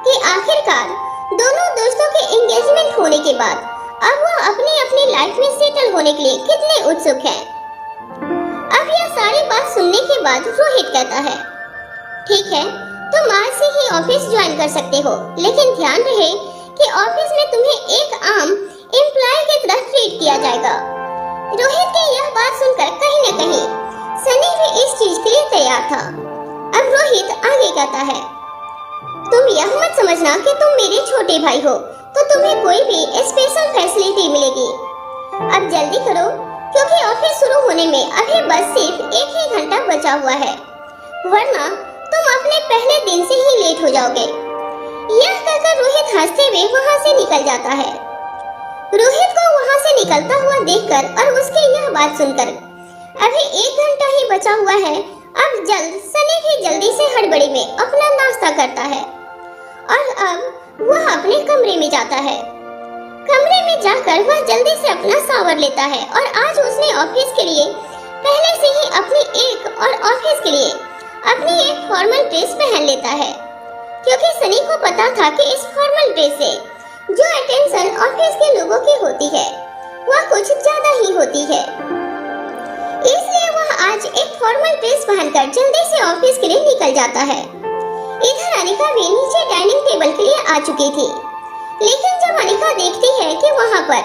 कि आखिरकार दोनों दोस्तों के एंगेजमेंट होने के बाद अब वह अपनी अपनी लाइफ में सेटल होने के लिए कितने उत्सुक है। अब यह सारी बात सुनने के बाद रोहित कहता है, ठीक है, तुम आज से ही ऑफिस ज्वाइन कर सकते हो, लेकिन ध्यान रहे कि ऑफिस में तुम्हें एक आम एम्प्लॉय की तरह ट्रीट किया जाएगा। रोहित की यह बात सुनकर कहीं न कहीं सनी भी इस चीज के लिए तैयार था। अब रोहित आगे कहता है, तुम यह मत समझना कि तुम मेरे छोटे भाई हो तो तुम्हें कोई भी स्पेशल फैसिलिटी मिलेगी। अब जल्दी करो क्योंकि ऑफिस शुरू होने में अभी बस सिर्फ 1 ही घंटा बचा हुआ है, वरना तुम अपने पहले दिन से ही लेट हो जाओगे। यह कहकर रोहित हंसते हुए वहाँ से निकल जाता है। रोहित को वहाँ से निकलता हुआ देखकर और उसकी यह बात सुनकर अभी 1 घंटा ही बचा हुआ है, अब सनी भी जल्दी से हड़बड़ी में अपना नाश्ता करता है और अब वह अपने कमरे में जाता है। कमरे में जाकर वह जल्दी से अपना शावर लेता है और आज उसने ऑफिस के लिए पहले से ही अपनी एक फॉर्मल ड्रेस पहन लेता है, क्योंकि सनी को पता था कि इस फॉर्मल ड्रेस से जो अटेंशन ऑफिस के लोगों की होती है वह कुछ ज्यादा ही होती है। इसलिए वह आज एक फॉर्मल ड्रेस पहनकर जल्दी से ऑफिस के लिए निकल जाता है। इधर अनिका भी नीचे डाइनिंग टेबल के लिए आ चुकी थी, लेकिन जब अनिका देखती है कि वहाँ पर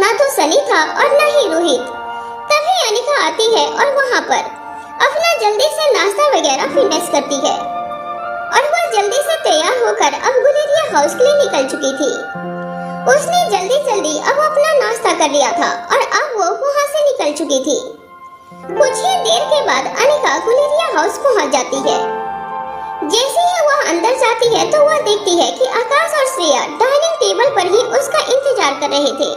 ना तो सनी था और न ही रोहित, तभी अनिका आती है और वहाँ पर अपना जल्दी से नाश्ता वगैरह फिनिश करती है और वह जल्दी से तैयार होकर अब गुलेरिया हाउस के लिए निकल चुकी थी। उसने जल्दी अब अपना नाश्ता कर लिया था और अब वो वहाँ से निकल चुकी थी। कुछ ही देर के बाद अनिका गुलेरिया हाउस पहुँच जाती है। जैसे ही वह अंदर जाती है तो वह देखती है कि आकाश और श्रेया डाइनिंग टेबल पर ही उसका इंतजार कर रहे थे।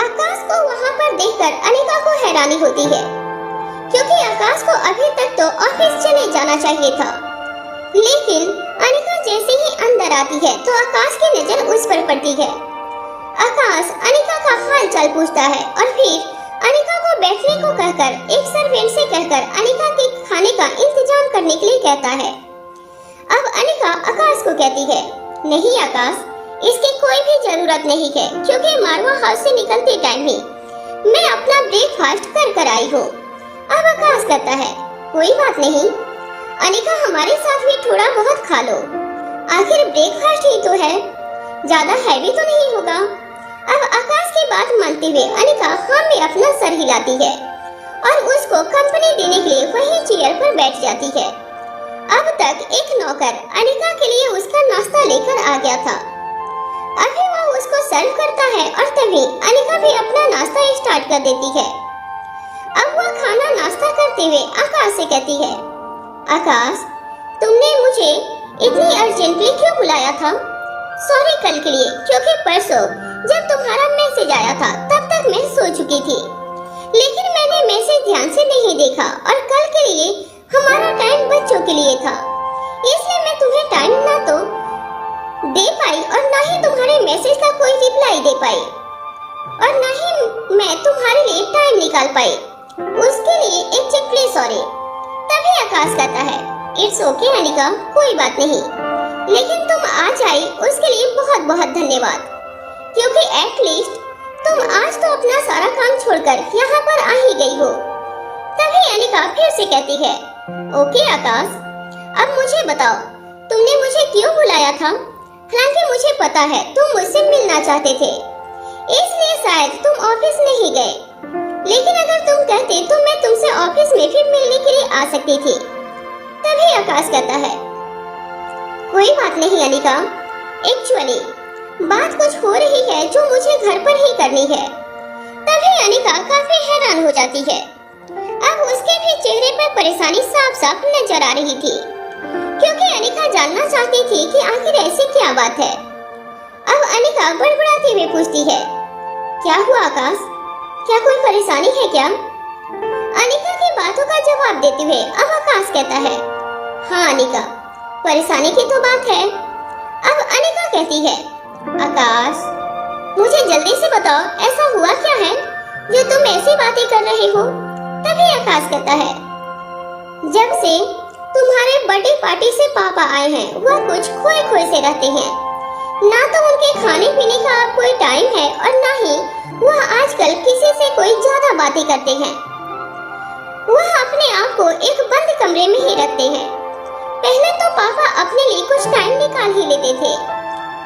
आकाश को वहां पर देखकर अनिका को हैरानी होती है, क्योंकि आकाश को अभी तक तो ऑफिस चले जाना चाहिए था, लेकिन अनिका जैसे ही अंदर आती है तो आकाश की नजर उस पर पड़ती है। आकाश अनिका का हाल चाल पूछता है और फिर अनिका को बैठने को कहकर एक सर्वेंट से कहकर अनिका के खाने का इंतजाम करने के लिए कहता है। अब अनिका आकाश को कहती है, नहीं आकाश, इसकी कोई भी जरूरत नहीं है, क्योंकि मारवा हाउस से निकलते टाइम ही मैं अपना ब्रेकफास्ट कर आई हूँ। अब आकाश कहता है, कोई बात नहीं अनिका, हमारे साथ भी थोड़ा बहुत खा लो, आखिर ब्रेकफास्ट ही तो है, ज्यादा हैवी तो नहीं होगा। अब आकाश की बात मानते हुए अनिका हाँ में अपना सर हिलाती है और उसको कंपनी देने के लिए वही चेयर पर बैठ जाती है। अब तक एक नौकर अनिका के लिए उसका नाश्ता लेकर आ गया था। अभी वह उसको सर्व करता है और तभी अनिका भी अपना नाश्ता स्टार्ट कर देती है। अब वह खाना नाश्ता करते हुए आकाश से कहती है, आकाश, तुमने मुझे इतनी अर्जेंटली क्यों बुलाया था? सॉरी कल के लिए, क्योंकि परसों जब तुम्हारा मैसेज आया था तब तक मैं सो चुकी थी, लेकिन मैंने मैसेज ध्यान से नहीं देखा और कल के लिए हमारा टाइम बच्चों के लिए था, इसलिए मैं तुम्हें टाइम ना तो दे पाई और ना ही तुम्हारे मैसेज का कोई रिप्लाई दे पाई और ना ही मैं तुम्हारे लिए टाइम निकाल पाई। उसके लिए एक्चुअली सॉरी। तभी आकाश कहता है, इट्स ओके अनिका, कोई बात नहीं, लेकिन तुम आज आई उसके लिए बहुत बहुत धन्यवाद, क्योंकि एटलीस्ट तुम आज तो अपना सारा काम छोड़कर यहाँ पर आ ही गई हो। तभी अनिका फिर से कहती है, ओके आकाश, अब मुझे बताओ तुमने मुझे क्यों बुलाया था? हालांकि मुझे पता है तुम मुझसे मिलना चाहते थे, इसलिए शायद तुम ऑफिस नहीं गए, लेकिन अगर तुम कहते तो मैं तुमसे ऑफिस में फिर मिलने के लिए आ सकती थी। तभी आकाश कहता है, कोई बात नहीं अनिका, एक्चुअली बात कुछ हो रही है जो मुझे घर पर ही करनी है। तभी अनिका काफी हैरान हो जाती है। अब उसके भी चेहरे पर परेशानी साफ साफ नजर आ रही थी, क्योंकि अनिका जानना चाहती थी कि आखिर ऐसी क्या बात है। अब अनिका बड़बड़ाते हुए पूछती है, क्या हुआ आकाश, क्या कोई परेशानी है क्या? अनिका की बातों का जवाब देते हुए अब आकाश कहता है, हाँ अनिका, परेशानी की तो बात है। अब अनिका कहती है, आकाश, मुझे जल्दी से बताओ ऐसा हुआ क्या है जो तुम ऐसी बातें कर रहे हो? तभी आकाश कहता है, जब से तुम्हारे बर्थडे पार्टी से पापा आए हैं वह कुछ खोए खोए से रहते हैं, ना तो उनके खाने पीने का अब कोई टाइम है और ना ही वह आजकल किसी से कोई ज्यादा बातें करते हैं। वह अपने आप को एक बंद कमरे में ही रखते हैं। पहले तो पापा अपने लिए कुछ टाइम निकाल ही लेते थे।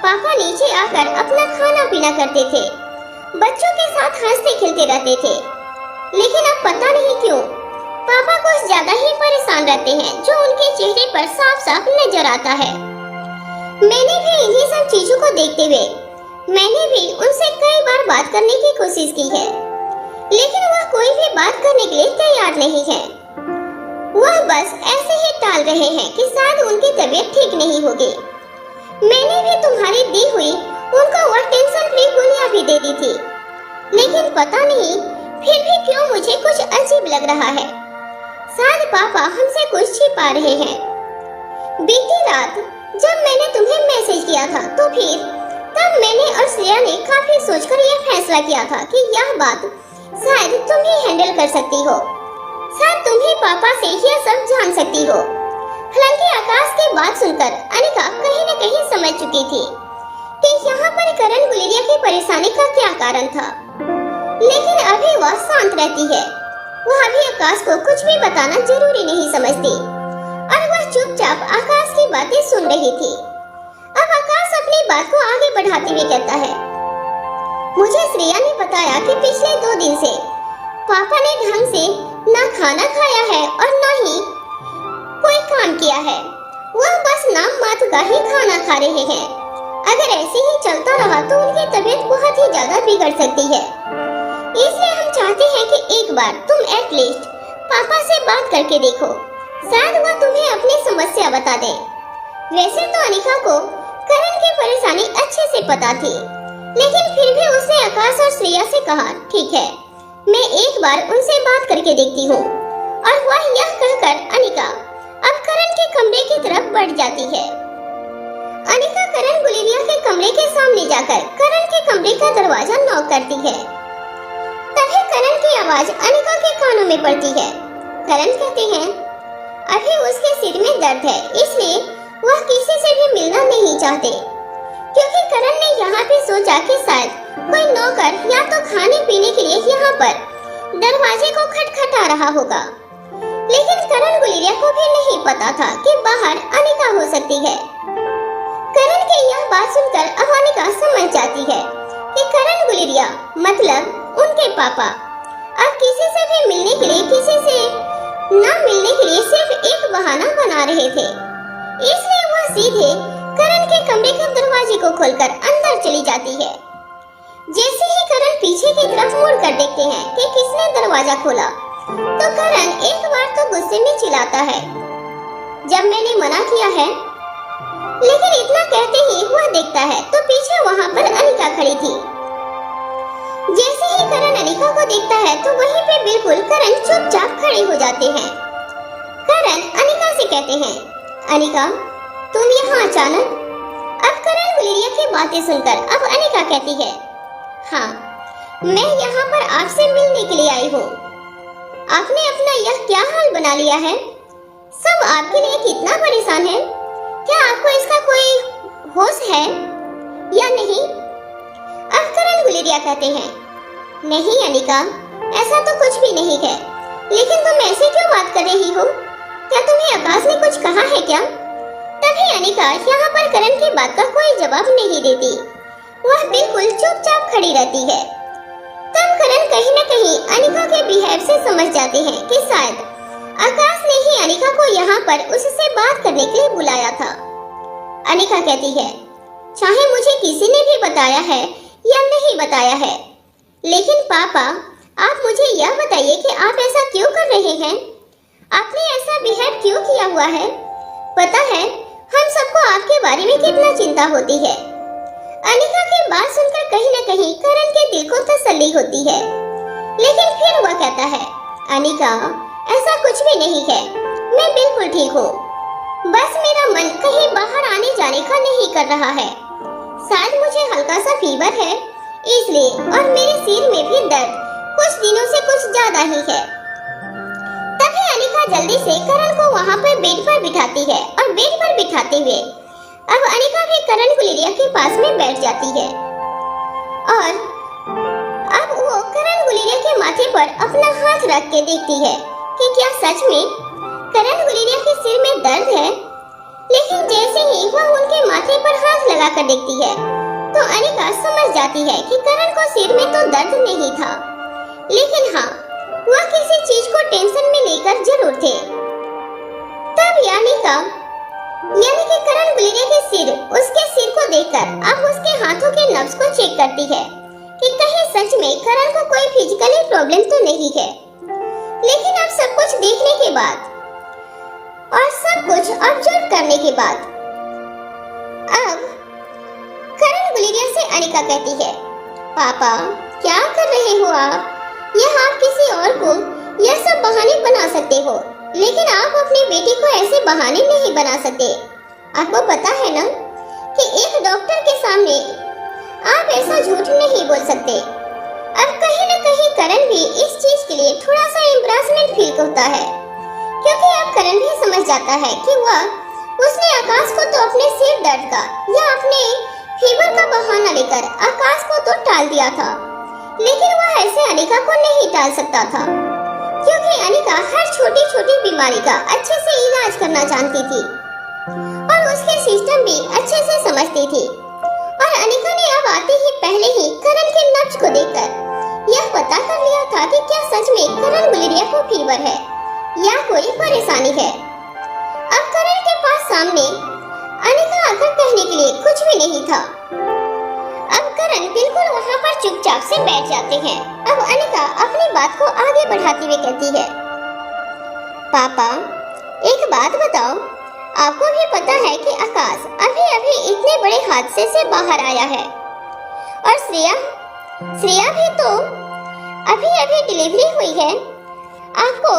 पापा नीचे आकर अपना खाना पीना करते थे, बच्चों के साथ हंसते खेलते रहते थे। लेकिन अब पता नहीं क्यों पापा कुछ ज्यादा ही परेशान रहते हैं, जो उनके चेहरे पर साफ साफ नजर आता है। मैंने भी इन्हीं सब चीजों को देखते हुए मैंने भी उनसे कई बार बात करने की कोशिश की है, लेकिन वह कोई भी बात करने के लिए तैयार नहीं है। वह बस ऐसे ही टाल रहे हैं कि शायद उनकी तबीयत ठीक नहीं होगी। मैंने भी तुम्हारी दी हुई उनको वह टेंशन फ्री गोलियां भी दे दी थी, लेकिन पता नहीं फिर भी क्यों मुझे कुछ अजीब लग रहा है। शायद पापा हमसे कुछ छिपा रहे हैं। बीती रात जब मैंने तुम्हें मैसेज किया था तो फिर तब मैंने और श्रेया ने काफी सोचकर यह फैसला किया था कि यह बात शायद तुम ही हैंडल कर सकती हो। शायद तुम ही पापा से यह सब जान सकती हो। हालांकि आकाश की बात सुनकर अनिका कहीं न कहीं समझ चुकी थी कि यहाँ पर करण गुलेरिया की परेशानी का क्या कारण था, लेकिन अभी वह शांत रहती है। वह अभी आकाश को कुछ भी बताना जरूरी नहीं समझती और वह चुपचाप आकाश की बातें सुन रही थी। अब आकाश अपनी बात को आगे बढ़ाते हुए कहता है, मुझे श्रेया ने बताया कि पिछले 2 दिन से पापा ने ढंग से ना खाना खाया है और ना ही कोई काम किया है। वह बस नाम मात्र का ही खाना खा रहे हैं। अगर ऐसे ही चलता रहा तो उनकी तबीयत बहुत ही ज्यादा बिगड़ सकती है। इसलिए हम चाहते हैं कि एक बार तुम एटलीस्ट पापा से बात करके देखो, शायद वह तुम्हें अपनी समस्या बता दे। वैसे तो अनिका को करण की परेशानी अच्छे से पता थी, लेकिन फिर भी उसने आकाश और श्रेया से कहा, ठीक है, मैं एक बार उनसे बात करके देखती हूँ। और वह यह कहकर अनिका अब करण के कमरे की तरफ बढ़ जाती है। अनिका करण गुलेरिया के कमरे के सामने जाकर करण के कमरे का दरवाजा नॉक करती है। तभी करण की आवाज अनिका के कानों में पड़ती है। करण कहते हैं, अभी उसके सिर में दर्द है, इसलिए वह किसी से भी मिलना नहीं चाहते, क्योंकि करण ने यहाँ पे सोचा कि शायद कोई नौकर या तो खाने पीने के लिए यहाँ पर दरवाजे को खटखटा रहा होगा। लेकिन करण गुलेरिया को भी नहीं पता था कि बाहर अनिका हो सकती है। करण की यह बात सुनकर अब अनिका समझ जाती है कि करण गुलेरिया मतलब उनके पापा अब किसी से भी मिलने के लिए, किसी से न मिलने के लिए सिर्फ एक बहाना बना रहे थे। इसलिए वह सीधे करण के कमरे के दरवाजे को खोलकर अंदर चली जाती है। जैसे ही करण पीछे की तरफ मुड़कर देखते हैं कि किसने दरवाजा खोला, तो करण एक बार तो गुस्से में चिल्लाता है, जब मैंने मना किया है। लेकिन इतना कहते ही वह देखता है तो पीछे वहाँ पर अनिका खड़ी थी। जैसे ही करण अनिका को देखता है तो वहीं पे बिल्कुल करण चुपचाप खड़े हो जाते हैं। करण अनिका से कहते हैं, अनिका तुम यहाँ अचानक? अब करण गुलेरिया की बातें सुनकर अब अनिका कहती है, हाँ, मैं यहाँ पर आपसे मिलने के लिए आई हूँ। आपने अपना यह क्या हाल बना लिया है? सब आपके लिए कितना परेशान है। क्या आपको इसका कोई होश है या नहीं? अब करण गुलेरिया कहते हैं, नहीं अनिका, ऐसा तो कुछ भी नहीं है। लेकिन तुम ऐसे क्यों बात कर रही हो? क्या तुम्हें आकाश ने कुछ कहा है क्या? तभी अनिका यहाँ पर करण की बात का कोई जवाब नहीं देती। वह बिल्कुल चुपचाप खड़ी रहती है। तब करण कहीं न कहीं अनिका के बिहेव से समझ जाते हैं कि शायद आकाश ने ही अनिका को यहाँ पर उससे बात करने के लिए बुलाया था। अनिका कहती है, चाहे मुझे किसी ने भी बताया है या नहीं बताया है, लेकिन पापा आप मुझे यह बताइए कि आप ऐसा क्यों कर रहे हैं? आपने ऐसा बिहेव क्यों किया हुआ है? पता है हम सबको आपके बारे में कितना चिंता होती है। अनिका की बात सुनकर कहीं न कहीं करण के दिल को तसल्ली होती है, लेकिन फिर वह कहता है, अनिका ऐसा कुछ भी नहीं है, मैं बिल्कुल ठीक हूँ। बस मेरा मन कहीं बाहर आने जाने का नहीं कर रहा है। शायद मुझे हल्का सा फीवर है इसलिए, और मेरे सिर में भी दर्द कुछ दिनों से कुछ ज्यादा ही है। तभी अनिका जल्दी से करण को वहाँ पर बेड पर बिठाती है और बेड पर बिठाते हुए अब अनिका भी करण गुलेरिया के पास में बैठ जाती है और अब वो करण गुलेरिया के माथे पर अपना हाथ रख के देखती है कि क्या सच में करण गुलेरिया के सिर में दर्द है। लेकिन जैसे ही वह उनके माथे पर हाथ लगाकर देखती है तो अनिका समझ जाती है कि करण को सिर में तो दर्द नहीं था, लेकिन हाँ, वह किसी चीज को टेंशन में लेकर जरूर थे। तब यानी कि करण गुलेरिया के सिर, उसके सिर को देखकर अब उसके हाथों के नब्ज को चेक करती है कि कहीं सच में करण को कोई फिजिकली प्रॉब्लम तो नहीं है। लेकिन अब सब कुछ देखने के बाद और सब कुछ ऑब्जर्व करने के बाद अब करण गुलेरिया से अनिका कहती है, पापा क्या कर रहे हो आप? यह आप किसी और को यह सब बहाने बना सकते हो, लेकिन आप अपनी बेटी को ऐसे बहाने नहीं बना सकते। आपको पता है ना कि एक डॉक्टर के सामने आप ऐसा झूठ नहीं बोल सकते। अब कहीं न कहीं करण भी इस चीज के लिए थोड़ा सा एम्बैरेसमेंट फील होता है, क्योंकि अब करण भी समझ जाता है कि उसने आकाश को तो अपने सिर दर्द का या अपने फीवर का बहाना लेकर आकाश को तो टाल दिया था, लेकिन वह ऐसे अनिका को नहीं टाल सकता था, क्योंकि अनिका हर छोटी छोटी बीमारी का अच्छे से इलाज करना जानती थी और उसके सिस्टम भी अच्छे से समझती थी। और अनिका ने अब आते ही पहले ही करण के नब्ज को देखकर यह पता कर लिया था कि क्या सच में करण गुलेरिया को फीवर है या कोई परेशानी है। अब करण के पास सामने अनिका आकर कहने के लिए कुछ भी नहीं था। अब करण बिल्कुल वहाँ पर चुपचाप से बैठ जाते हैं। अब अनिका अपनी बात को आगे बढ़ाती हुई कहती है, पापा एक बात बताओ, आपको भी पता है कि आकाश अभी अभी इतने बड़े हादसे से बाहर आया है और श्रेया भी तो अभी अभी डिलीवरी हुई है। आप तो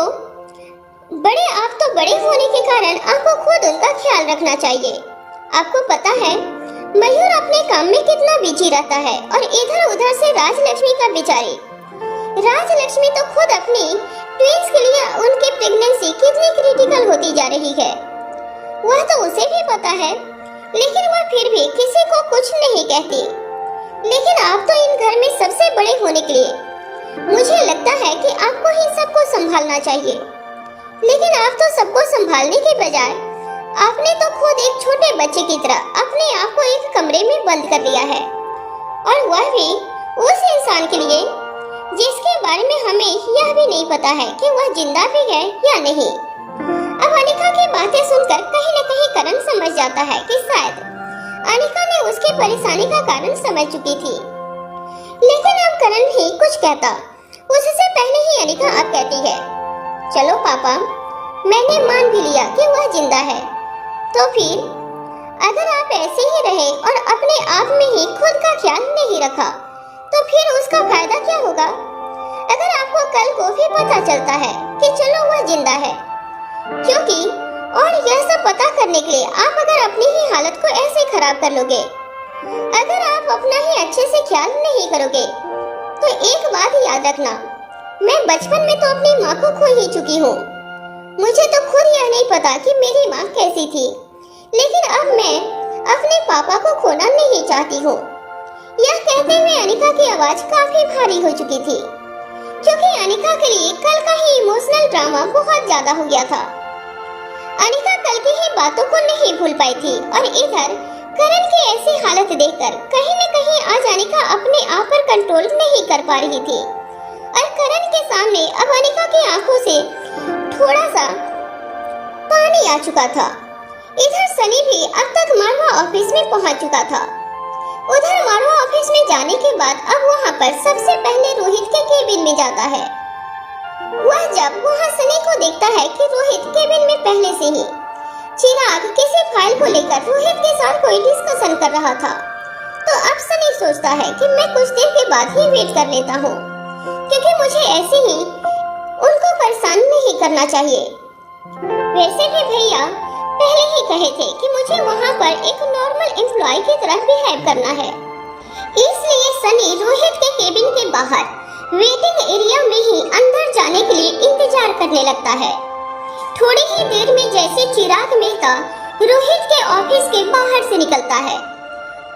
बड़े होने के कारण आपको खुद उनका ख्याल रखना चाहिए। आपको पता है मयूर अपने काम में कितना बिजी रहता है और इधर उधर से राजलक्ष्मी का बेचारी राजलक्ष्मी तो खुद अपनी ट्विंस के लिए उनकी प्रेगनेंसी कितनी क्रिटिकल होती जा रही है, वह तो उसे भी पता है, लेकिन वह फिर भी किसी को कुछ नहीं कहती। लेकिन आप तो इन घर में सबसे बड़े होने के लिए मुझे लगता है कि आपको ही सबको संभालना चाहिए, लेकिन आप तो सबको संभालने के बजाय आपने तो खुद एक छोटे बच्चे की तरह अपने आप को एक कमरे में बंद कर लिया है, और वह भी उस इंसान के लिए जिसके बारे में हमें यह भी नहीं पता है कि वह जिंदा भी है या नहीं। अब अनिका की बातें सुनकर कहीं न कहीं करण समझ जाता है कि शायद अनिका ने उसकी परेशानी का कारण समझ चुकी थी, लेकिन अब करण ही कुछ कहता उससे पहले ही अनिका अब कहती है, चलो पापा, मैंने मान भी लिया कि वह जिंदा है, तो फिर अगर आप ऐसे ही रहे और अपने आप में ही खुद का ख्याल नहीं रखा तो फिर उसका फायदा क्या होगा? अगर आपको कल को भी पता चलता है कि चलो वह जिंदा है, क्योंकि और यह सब पता करने के लिए आप अगर अपनी ही हालत को ऐसे खराब कर लोगे, अगर आप अपना ही अच्छे से ख्याल नहीं करोगे, तो एक बात याद रखना, मैं बचपन में तो अपनी माँ को खो ही चुकी हूँ। मुझे तो खुद यह नहीं पता कि मेरी माँ कैसी थी, लेकिन अब मैं अपने पापा को खोना नहीं चाहती हूँ। यह कहते हुए अनिका की आवाज काफी भारी हो चुकी थी, क्योंकि अनिका के लिए कल का ही इमोशनल ड्रामा बहुत ज्यादा हो गया था। अनिका कल की ही बातों को नहीं भूल पाई थी, और इधर करण की ऐसी हालत देखकर कहीं न कहीं आज अनिका अपने आप पर कंट्रोल नहीं कर पा रही थी, और करण के सामने अब अनिका की आंखों से थोड़ा सा पानी आ चुका था। इधर सनी भी अब तक मारवा ऑफिस में पहुंच चुका था। उधर मारवा ऑफिस में जाने के बाद अब वहां पर सबसे पहले रोहित के केबिन में जाता है। वह जब वहां सनी को देखता है कि रोहित केबिन में पहले से ही चिराग किसी फाइल को लेकर रोहित के साथ कोई डिस्कशन कर रहा था, तो अब सनी सोचता है कि मैं कुछ देर के बाद ही वेट कर लेता हूँ, क्योंकि मुझे ऐसे ही उनको परेशान नहीं करना चाहिए। वैसे भी भैया पहले ही कहे थे कि मुझे वहाँ पर एक नॉर्मल एम्प्लॉय की तरह बिहेव करना है, इसलिए सनी रोहित के केबिन के बाहर वेटिंग एरिया में ही अंदर जाने के लिए इंतजार करने लगता है। थोड़ी ही देर में जैसे चिराग मेहता रोहित के ऑफिस के बाहर से निकलता है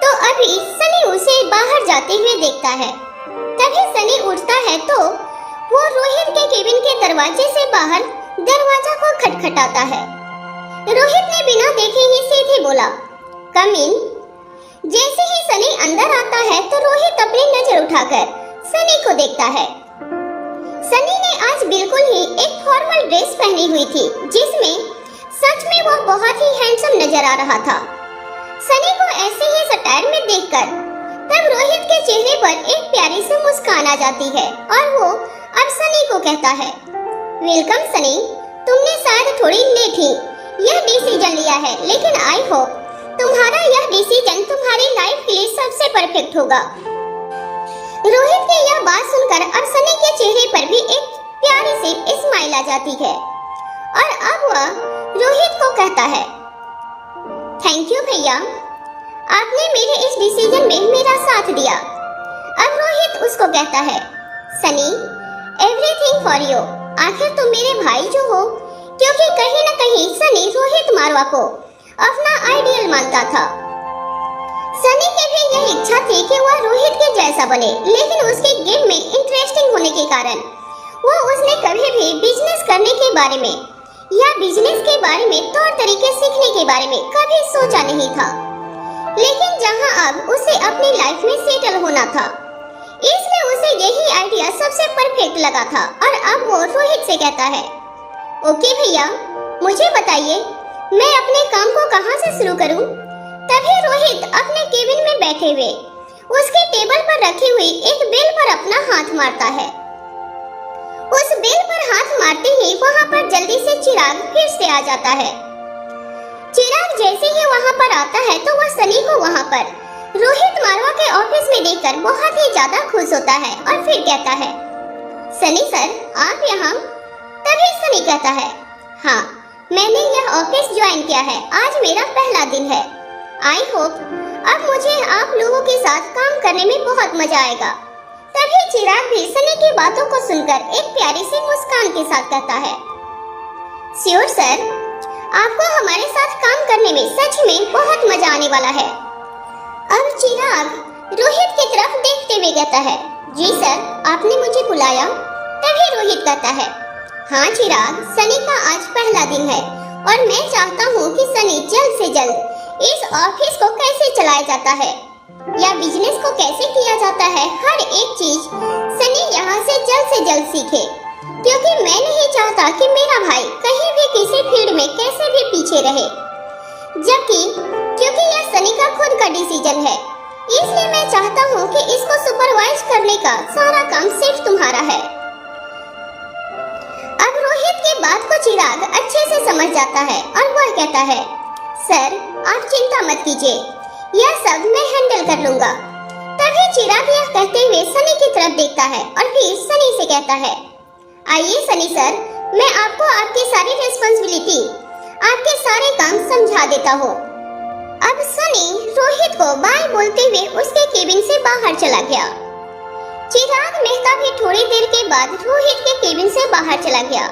तो अभी सनी उसे बाहर जाते हुए देखता है। तभी सनी उठता है तो वो रोहित के केबिन के दरवाजे से बाहर दरवाजा को खटखटाता है। रोहित ने बिना देखे ही सीधे बोला, कम इन। जैसे ही सनी अंदर आता है तो रोहित अपनी नजर उठाकर सनी को देखता है। सनी ने आज बिल्कुल ही एक फॉर्मल ड्रेस पहनी हुई थी जिसमें सच में वो बहुत ही हैंडसम नजर आ रहा था। सनी को ऐसे ही सटायर में देखकर तब रोहित के चेहरे पर एक प्यारी सी मुस्कान आ जाती है और वो अब सनी को कहता है, वेलकम सनी, तुमने शायद थोड़ी लेट ही यह डिसीजन लिया है, लेकिन आई होप तुम्हारा यह डिसीजन तुम्हारी लाइफ के लिए सबसे परफेक्ट होगा। रोहित की यह बात सुनकर अब सनी के चेहरे पर भी एक प्यारी सी स्माइल आ जाती है और अब वह रोहित को कहता है, थैंक यू भैया, आपने मेरे इस डिसीजन में मेरा साथ दिया। अब रोहित उसको कहता है, सनी, एवरीथिंग फॉर यू। आखिर तुम मेरे भाई जो हो, क्योंकि कहीं न कहीं सनी रोहित मारवा को अपना आइडियल मानता था। सनी की भी यह इच्छा थी कि वह रोहित के जैसा बने, लेकिन उसके गेम में इंटरेस्टिंग होने के कारण वो उसने कभी भी बिजनेस करने के बारे में या बिजनेस के बारे में तौर तरीके सीखने के बारे में कभी सोचा नहीं था। लेकिन जहां अब उसे अपनी लाइफ में सेटल होना था, इसलिए उसे यही आइडिया सबसे परफेक्ट लगा था और अब वो रोहित से कहता है, ओके भैया, मुझे बताइए मैं अपने काम को कहां से शुरू करूं? तभी रोहित अपने केबिन में बैठे हुए उसके टेबल पर रखी हुई एक बेल पर अपना हाथ मारता है। उस बेल पर हाथ मारते ही वहां पर जल्दी से चिराग फिर से आ जाता है। चिराग जैसे ही वहां पर आता है तो वह सनी को वहां पर रोहित मारवा के ऑफिस में देखकर बहुत ही ज्यादा खुश होता है और फिर कहता है, सनी सर, आप यहाँ? तभी सनी कहता है, हाँ, मैंने यह ऑफिस ज्वाइन किया है, आज मेरा पहला दिन है। आई होप अब मुझे आप लोगों के साथ काम करने में बहुत मजा आएगा। तभी चिराग भी सनी की बातों को सुनकर एक प्यारी सी मुस्कान के साथ कहता है, श्योर सर, आपको हमारे साथ काम करने में सच में बहुत मजा आने वाला है। अब चिराग रोहित की तरफ देखते हुए कहता है, जी सर, आपने मुझे बुलाया? तभी रोहित कहता है, हाँ चिराग, सनी का आज पहला दिन है और मैं चाहता हूँ कि सनी जल्द से जल्द इस ऑफिस को कैसे चलाया जाता है या बिजनेस को कैसे किया जाता है, हर एक चीज सनी यहाँ से जल्द सीखे, क्योंकि मैं नहीं चाहता कि मेरा भाई कहीं भी किसी फील्ड में कैसे भी पीछे रहे, जबकि क्योंकि यह सनी का खुद का डिसीजन है, इसलिए मैं चाहता हूँ कि इसको सुपरवाइज करने का सारा काम सिर्फ तुम्हारा है। अब रोहित की बात को चिराग अच्छे से समझ जाता है और वह कहता है, सर, आप चिंता मत कीजिए, यह सब मैं हैंडल कर लूंगा। तभी चिराग यह कहते हुए सनी की तरफ देखता है और फिर सनी से कहता है, आइए सनी सर, मैं आपको आपकी सारी रिस्पांसिबिलिटी, आपके सारे काम समझा देता हूँ। अब सनी रोहित को बाय बोलते हुए उसके केबिन से बाहर चला गया। चिराग मेहता भी थोड़ी देर के बाद रोहित के केबिन से बाहर चला गया,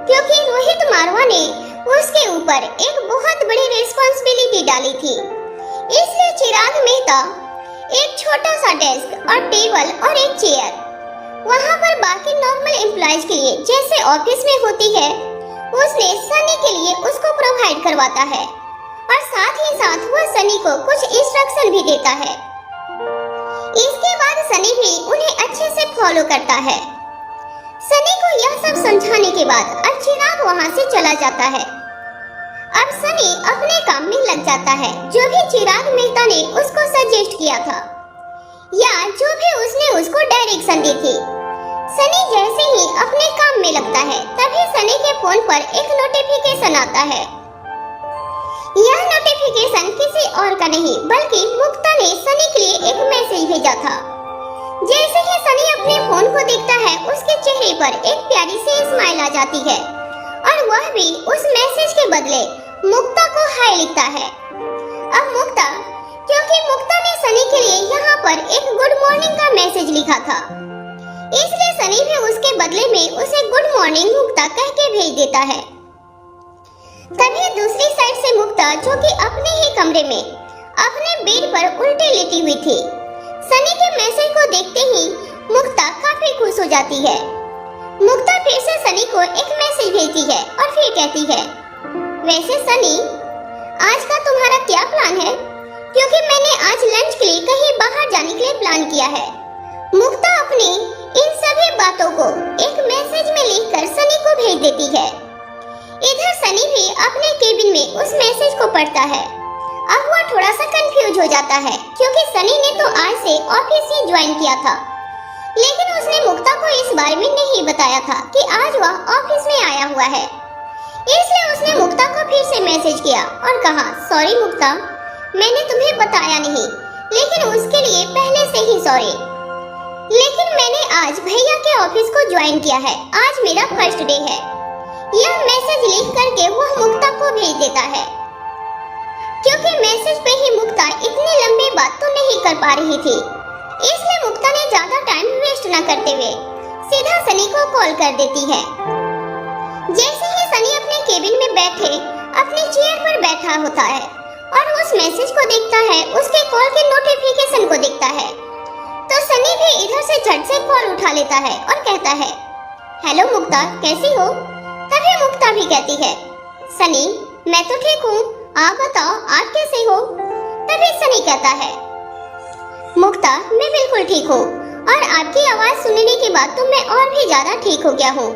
क्योंकि रोहित मारवा ने उसके ऊपर एक बहुत बड़ी रिस्पांसिबिलिटी डाली थी। इसलिए चिराग मेहता एक छोटा सा डेस्क और टेबल और एक चेयर वहां पर बाकी नॉर्मल एम्प्लॉयज के लिए जैसे ऑफिस में होती है, उसने सनी के लिए उसको प्रोवाइड करवाता है और साथ ही साथ वह सनी को कुछ इंस्ट्रक्शन भी देता है। इसके बाद सनी भी उन्हें अच्छे से फॉलो करता है। सनी को यह सब समझाने के बाद अब चिराग वहां से चला जाता है। अब सनी अपने काम में लग जाता है, जो भी चिराग मेहता ने उसको सजेस्ट किया था या जो भी उसने उसको डायरेक्शन दी थी। सनी जैसे ही अपने काम में लगता है, तभी सनी के फोन पर एक नोटिफिकेशन आता है। यह नोटिफिकेशन किसी और का नहीं बल्कि मुक्ता ने सनी के लिए एक मैसेज भेजा था। जैसे ही सनी अपने फोन को देखता है, उसके चेहरे पर एक प्यारी सी स्माइल आ जाती है और वह भी उस मैसेज के बदले मुक्ता को हाय लिखता है। अब मुक्ता, क्योंकि मुक्ता ने सनी के लिए यहाँ पर एक गुड मॉर्निंग का मैसेज लिखा था, इसलिए सनी भी उसके बदले में उसे गुड मॉर्निंग मुक्ता कह के भेज देता है। तभी दूसरी साइड से मुक्ता, जो कि अपने ही कमरे में अपने बेड पर उल्टे लेटी हुई थी, सनी के मैसेज को देखते ही मुक्ता काफी खुश हो जाती है। मुक्ता फिर से सनी को एक मैसेज भेजती है और फिर कहती है, वैसे सनी, आज का तुम्हारा क्या प्लान है? क्योंकि मैंने आज लंच के लिए कहीं बाहर जाने के लिए प्लान किया है। मुक्ता अपनी इन सभी बातों को एक मैसेज में लिखकर सनी को भेज देती है। इधर सनी भी अपने केबिन में उस मैसेज को पढ़ता है। अब वह थोड़ा सा कंफ्यूज हो जाता है, क्योंकि सनी ने तो आज से ऑफिस ही ज्वाइन किया था, लेकिन उसने मुक्ता को इस बारे में नहीं बताया था कि आज वह ऑफिस में आया हुआ है। इसलिए उसने मुक्ता को फिर से मैसेज किया और कहा, सॉरी मुक्ता, मैंने तुम्हें बताया नहीं, लेकिन उसके लिए पहले से ही सॉरी। लेकिन मैंने आज भैया के ऑफिस को ज्वाइन किया है, आज मेरा फर्स्ट डे है। यह मैसेज लिख करके वह मुक्ता को भेज देता है। क्योंकि मैसेज पे ही मुक्ता इतनी लंबी बात तो नहीं कर पा रही थी, इसलिए मुक्ता ने ज्यादा टाइम वेस्ट न करते हुए सीधा सनी को कॉल कर देती है। जैसे ही सनी अपने केबिन में बैठे अपनी चेयर पर बैठा होता है और उस मैसेज को देखता है, उसके कॉल के नोटिफिकेशन को देखता है, तो सनी भी इधर से झट से कॉल उठा लेता है और कहता है, हेलो मुक्ता, कैसी हो? तभी मुक्ता भी कहती है, सनी, मैं तो ठीक हूँ, आप बताओ आप कैसे हो? तभी सनी कहता है, मुक्ता, मैं बिल्कुल ठीक हूँ और आपकी आवाज सुनने के बाद तो मैं और भी ज्यादा ठीक हो गया हूँ।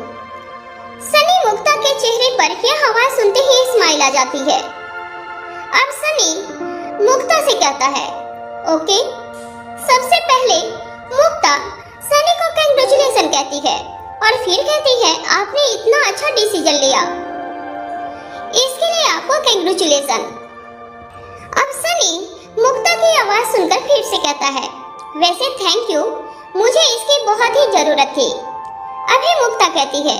सनी मुक्ता के चेहरे पर यह आवाज सुनते ही स्माइल आ जाती है। अब सनी मुक्ता से कहता है, ओके। सबसे पहले मुक्ता सनी को कंग्रेचुलेशन कहती है और फिर कहती है, आपने इतना अच्छा डिसीजन लिया, इसके लिए आपको कंग्रेचुलेशन। अब सनी मुक्ता की आवाज सुनकर फिर से कहता है, वैसे थैंक यू, मुझे इसकी बहुत ही जरूरत थी। अभी मुक्ता कहती है,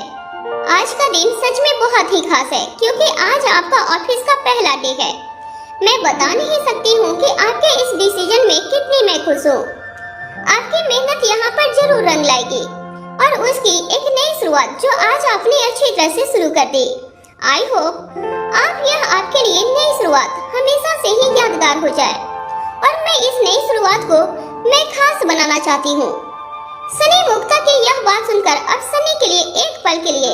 आज का दिन सच में बहुत ही खास है, क्योंकि आज आपका ऑफिस का पहला डे है। मैं बता नहीं सकती हूँ कि आपके इस डिसीजन में कितनी मैं खुश हूँ। आपकी मेहनत यहाँ पर जरूर रंग लाएगी और उसकी एक नई शुरुआत जो आज आपने अच्छी तरह से शुरू कर दी। आई होप आपके लिए नई शुरुआत हमेशा से ही यादगार हो जाए और मैं इस नई शुरुआत को मैं खास बनाना चाहती हूँ। सनी मुक्ता की यह बात सुनकर अब सनी के लिए एक पल के लिए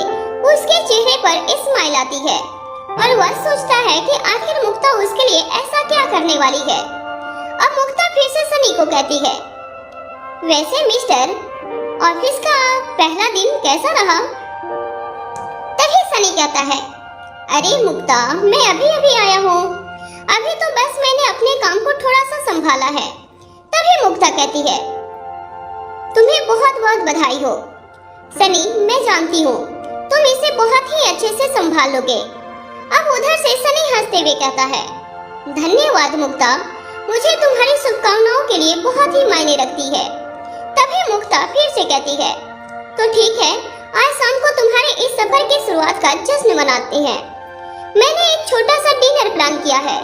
उसके चेहरे पर स्माइल आती है और वह सोचता है कि आखिर मुक्ता उसके लिए ऐसा क्या करने वाली है। अब मुक्ता फिर से सनी को कहती है, वैसे मिस्टर, ऑफिस का पहला दिन कैसा रहा? तभी सनी कहता है, अरे मुक्ता, मैं अभी अभी आया हूँ, अभी तो बस मैंने अपने काम को थोड़ा सा संभाला है। तभी मुक्ता कहती है, तुम्हें बहुत बहुत बधाई हो सनी, मैं जानती हूँ तुम इसे बहुत ही अच्छे से संभाल लोगे। अब उधर से सनी हंसते हुए कहता है, धन्यवाद मुक्ता, मुझे तुम्हारी शुभकामनाओं के लिए बहुत ही मायने रखती है। तभी मुक्ता फिर से कहती है, तो ठीक है, आज शाम को तुम्हारे इस सफर की शुरुआत का जश्न मनाते हैं। मैंने एक छोटा सा डिनर प्लान किया है,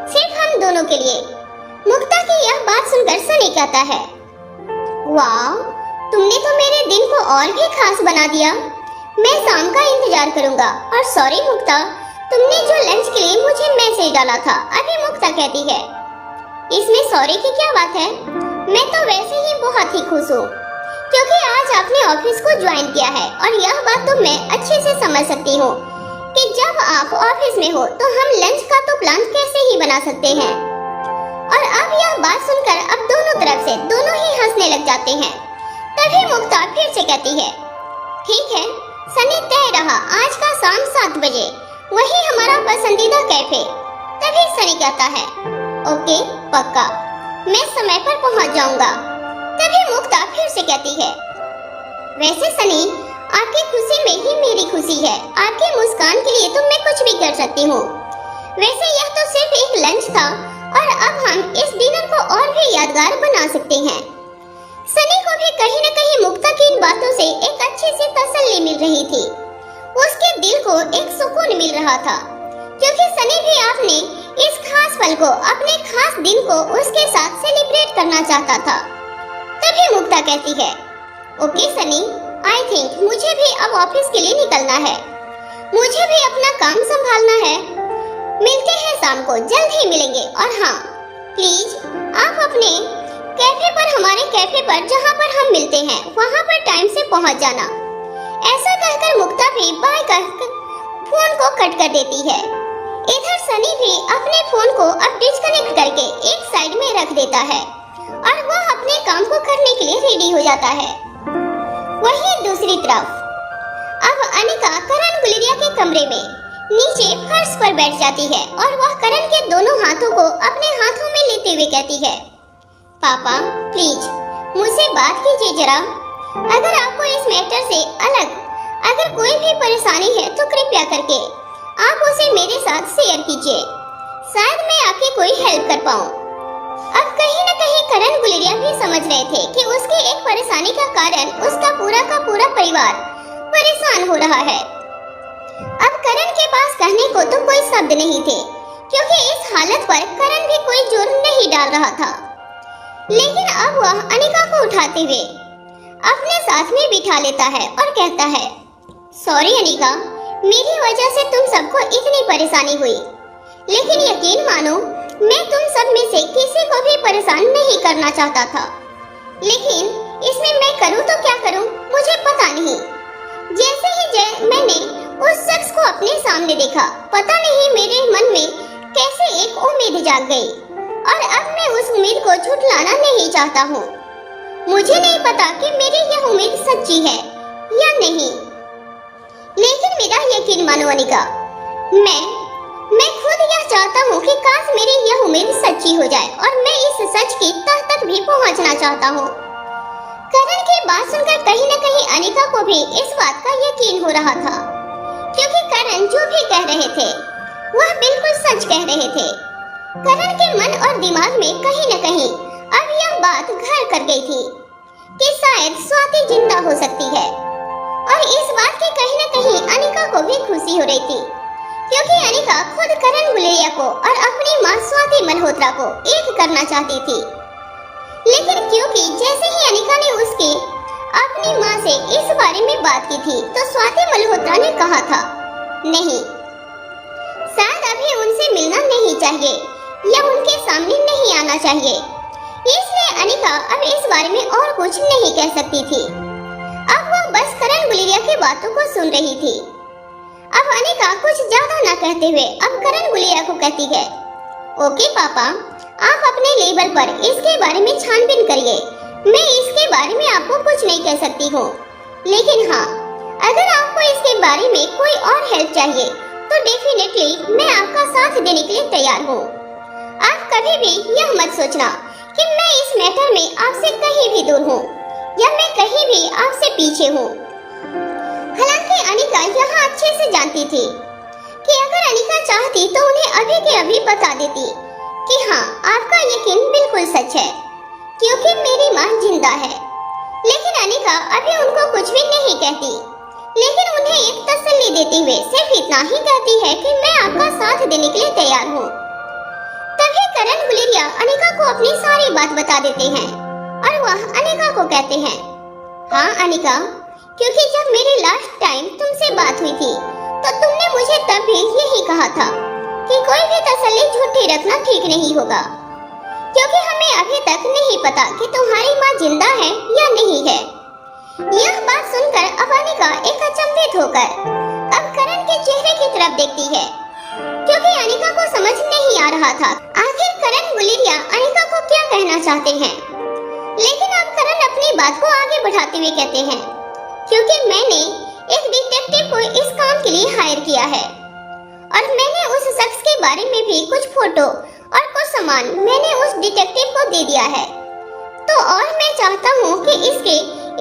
सिर्फ हम दोनों के लिए। मुक्ता की यह बात सुनकर सनी कहता है, वाह, तुमने तो मेरे दिन को और भी खास बना दिया। मैं शाम का इंतजार करूंगा। और सॉरी मुक्ता, तुमने जो लंच के लिए मुझे मैसेज डाला था। अभी मुक्ता कहती है, इसमें सॉरी की क्या बात है, मैं तो वैसे ही बहुत ही खुश हूँ, क्योंकि आज आपने ऑफिस को ज्वाइन किया है और यह बात तो मैं अच्छे से समझ सकती हूँ कि जब आप ऑफिस में हो तो हम लंच का तो प्लान कैसे ही बना सकते हैं। और अब यह बात सुनकर अब दोनों तरफ से दोनों ही हंसने लग जाते हैं। तभी मुक्ता फिर से कहती है, ठीक है सनी, तय रहा आज का शाम 7 बजे, वही हमारा पसंदीदा कैफे। तभी सनी कहता है, ओके पक्का, मैं समय पर पहुंच जाऊंगा। तभी मुक्ता फिर से कहती है, वैसे सनी, आपकी खुशी में ही मेरी खुशी है। आपकी मुस्कान के लिए तो मैं कुछ भी कर सकती हूँ। वैसे यह तो सिर्फ एक लंच था और अब हम इस डिनर को और भी यादगार बना सकते हैं। सनी को भी कहीं न कहीं मुक्ता की इन बातों से एक अच्छी सी तसल्ली मिल रही थी। उसके दिल को एक सुकून मिल रहा था, क्योंकि सनी भी आपने इस खास पल को, अपने खास दिन को उसके साथ सेलिब्रेट करना चाहता था। तभी मुक्ता कहती है, ओके सनी, आई थिंक मुझे भी अब ऑफिस के लिए निकलना है। मुझे भी अपना काम संभालना है। मिलते हैं शाम को, जल्द ही मिलेंगे। और हाँ, प्लीज आप अपने कैफे पर, हमारे कैफे पर जहाँ पर हम मिलते हैं, वहाँ पर टाइम से पहुँच जाना। ऐसा कहकर मुक्ता भी बाय कहकर फोन को कट कर देती है। इधर सनी भी अपने फोन को अब डिस्कनेक्ट करके एक साइड में रख देता है और वह अपने काम को करने के लिए रेडी हो जाता है। वहीं दूसरी तरफ अब अनिका करण गुलेरिया के कमरे में नीचे फर्श पर बैठ जाती है और वह करण के दोनों हाथों को अपने हाथों में लेते हुए कहती है, पापा प्लीज मुझसे बात कीजिए जरा। अगर आपको इस मैटर से अलग अगर कोई भी परेशानी है तो कृपया करके आप उसे मेरे साथ शेयर कीजिए। शायद मैं आपकी कोई हेल्प कर पाऊँ। अब कहीं न कहीं करण गुलेरिया भी समझ रहे थे कि उसकी एक परेशानी का कारण उसका पूरा का पूरा परिवार परेशान हो रहा है। अब करण के पास कहने को तो कोई शब्द नहीं थे, क्योंकि इस हालत पर करण भी कोई जोर नहीं डाल रहा था। लेकिन अब वह अनिका को उठाते हुए अपने साथ में बिठा लेता है और कहता है, सॉरी अनिका, मेरी वजह से तुम सबको इतनी परेशानी हुई। लेकिन यकीन मानो, मैं तुम सब में से किसी को भी परेशान नहीं करना चाहता था। लेकिन इसमें मैं करूं तो क्या करूं, मुझे पता नहीं। जैसे ही मैंने उस शख्स को अपने सामने देखा, पता नहीं मेरे मन में कैसे एक उम्मीद जाग गई और अब मैं उस उम्मीद को झुठलाना नहीं चाहता हूँ। मुझे नहीं पता कि मेरी यह उम्मीद सच्ची है या नहीं, लेकिन मेरा यकीन मानो अनिका, मैं खुद यह चाहता हूँ कि काश मेरी यह उम्मीद सच्ची हो जाए और मैं इस सच की तह तक भी पहुँचना चाहता हूँ। करण की बात सुनकर कहीं न कहीं अनिका को भी इस बात का यकीन हो रहा था, क्योंकि करण जो भी कह रहे थे वह बिल्कुल सच कह रहे थे। करण के मन और दिमाग में कहीं न कहीं अब यह बात घर कर गई थी कि शायद स्वाति जिंदा हो सकती है, और इस बात की कहीं न कहीं अनिका को भी खुशी हो रही थी, क्योंकि अनिका खुद करण गुलेरिया को और अपनी मां स्वाति मल्होत्रा को एक करना चाहती थी। लेकिन क्योंकि जैसे ही अनिका ने उसके अपनी मां से इस बारे में बात की थी, तो स्वाति मल्होत्रा ने कहा था, नहीं, शायद अभी उनसे मिलना नहीं चाहिए या उनके सामने नहीं आना चाहिए। इसलिए अनिका अब इस बारे में और कुछ नहीं कह सकती थी। अब वो बस करण गुलेरिया की बातों को सुन रही थी। अब अनिका कुछ ज्यादा न कहते हुए अब करण गुलेरिया को कहती है, ओके पापा, आप अपने लेवल पर इसके बारे में छानबीन करिए। मैं इसके बारे में आपको कुछ नहीं कह सकती हूँ, लेकिन हाँ, अगर आपको इसके बारे में कोई और हेल्प चाहिए तो डेफिनेटली मैं आपका साथ देने के लिए तैयार हूँ। आप कभी भी यह मत सोचना कि मैं इस मैटर में आपसे कहीं भी दूर हूँ या मैं कहीं भी आपसे पीछे हूँ। हालांकि अनिका यह अच्छे से जानती थी कि अगर अनिका चाहती तो उन्हें अभी के अभी बता देती कि हाँ, आपका यकीन बिल्कुल सच है, क्योंकि मेरी माँ जिंदा है। लेकिन अनिका अभी उनको कुछ भी नहीं कहती, लेकिन उन्हें एक तसल्ली देते हुए सिर्फ इतना ही कहती है कि मैं आपका साथ देने के लिए तैयार हूँ। तभी करण गुलेरिया अनिका को अपनी सारी बात बता देते हैं और वह अनिका को कहते हैं, हाँ अनिका, क्योंकि जब मेरी लास्ट टाइम तुमसे बात हुई थी तो तुमने मुझे तब भी यही कहा था कि कोई भी तसल्ली झूठी रखना ठीक नहीं होगा, क्योंकि हमें अभी तक नहीं पता कि तुम्हारी माँ जिंदा है या नहीं है। यह बात सुनकर अब अनिका एक अचंभित होकर अब करण के चेहरे की तरफ देखती है, क्योंकि अनिका को समझ नहीं आ रहा था आखिर करण गुलेरिया अनिका को क्या कहना चाहते हैं। लेकिन अब करण अपनी बात को आगे बढ़ाते हुए कहते हैं, क्योंकि मैंने एक डिटेक्टिव को इस काम के लिए हायर किया है और मैंने उस शख्स के बारे में भी कुछ फोटो और कुछ सामान मैंने उस डिटेक्टिव को दे दिया है। तो और मैं चाहता हूँ कि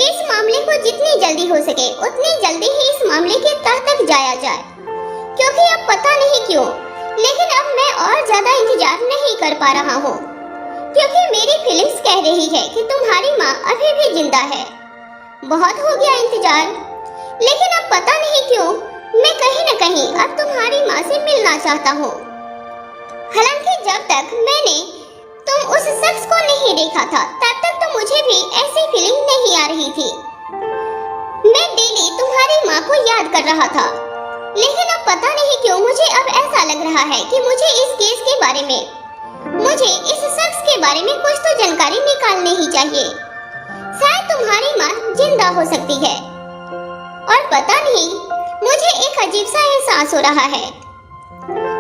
इस मामले को जितनी जल्दी हो सके उतनी जल्दी ही इस मामले के तह तक जाया जाए, क्योंकि अब पता नहीं क्यों, लेकिन अब मैं और ज्यादा इंतजार नहीं कर पा रहा हूँ, क्योंकि मेरी फीलिंग्स कह रही है कि तुम्हारी माँ अभी भी जिंदा है। बहुत हो गया इंतजार, लेकिन अब पता नहीं क्यों मैं कहीं न कहीं अब तुम्हारी माँ से मिलना चाहता हूँ। हालांकि जब तक मैंने तुम उस शख्स को नहीं देखा था तब तक तो मुझे भी ऐसी फीलिंग नहीं आ रही थी। मैं डेली तुम्हारी माँ को याद कर रहा था, लेकिन अब पता नहीं क्यों मुझे अब ऐसा लग रहा है कि मुझे इस केस के बारे में, मुझे इस शख्स के बारे में कुछ तो जानकारी निकालनी ही चाहिए। शायद तुम्हारी माँ जिंदा हो सकती है। और पता नहीं, मुझे एक अजीब सा एहसास हो रहा है।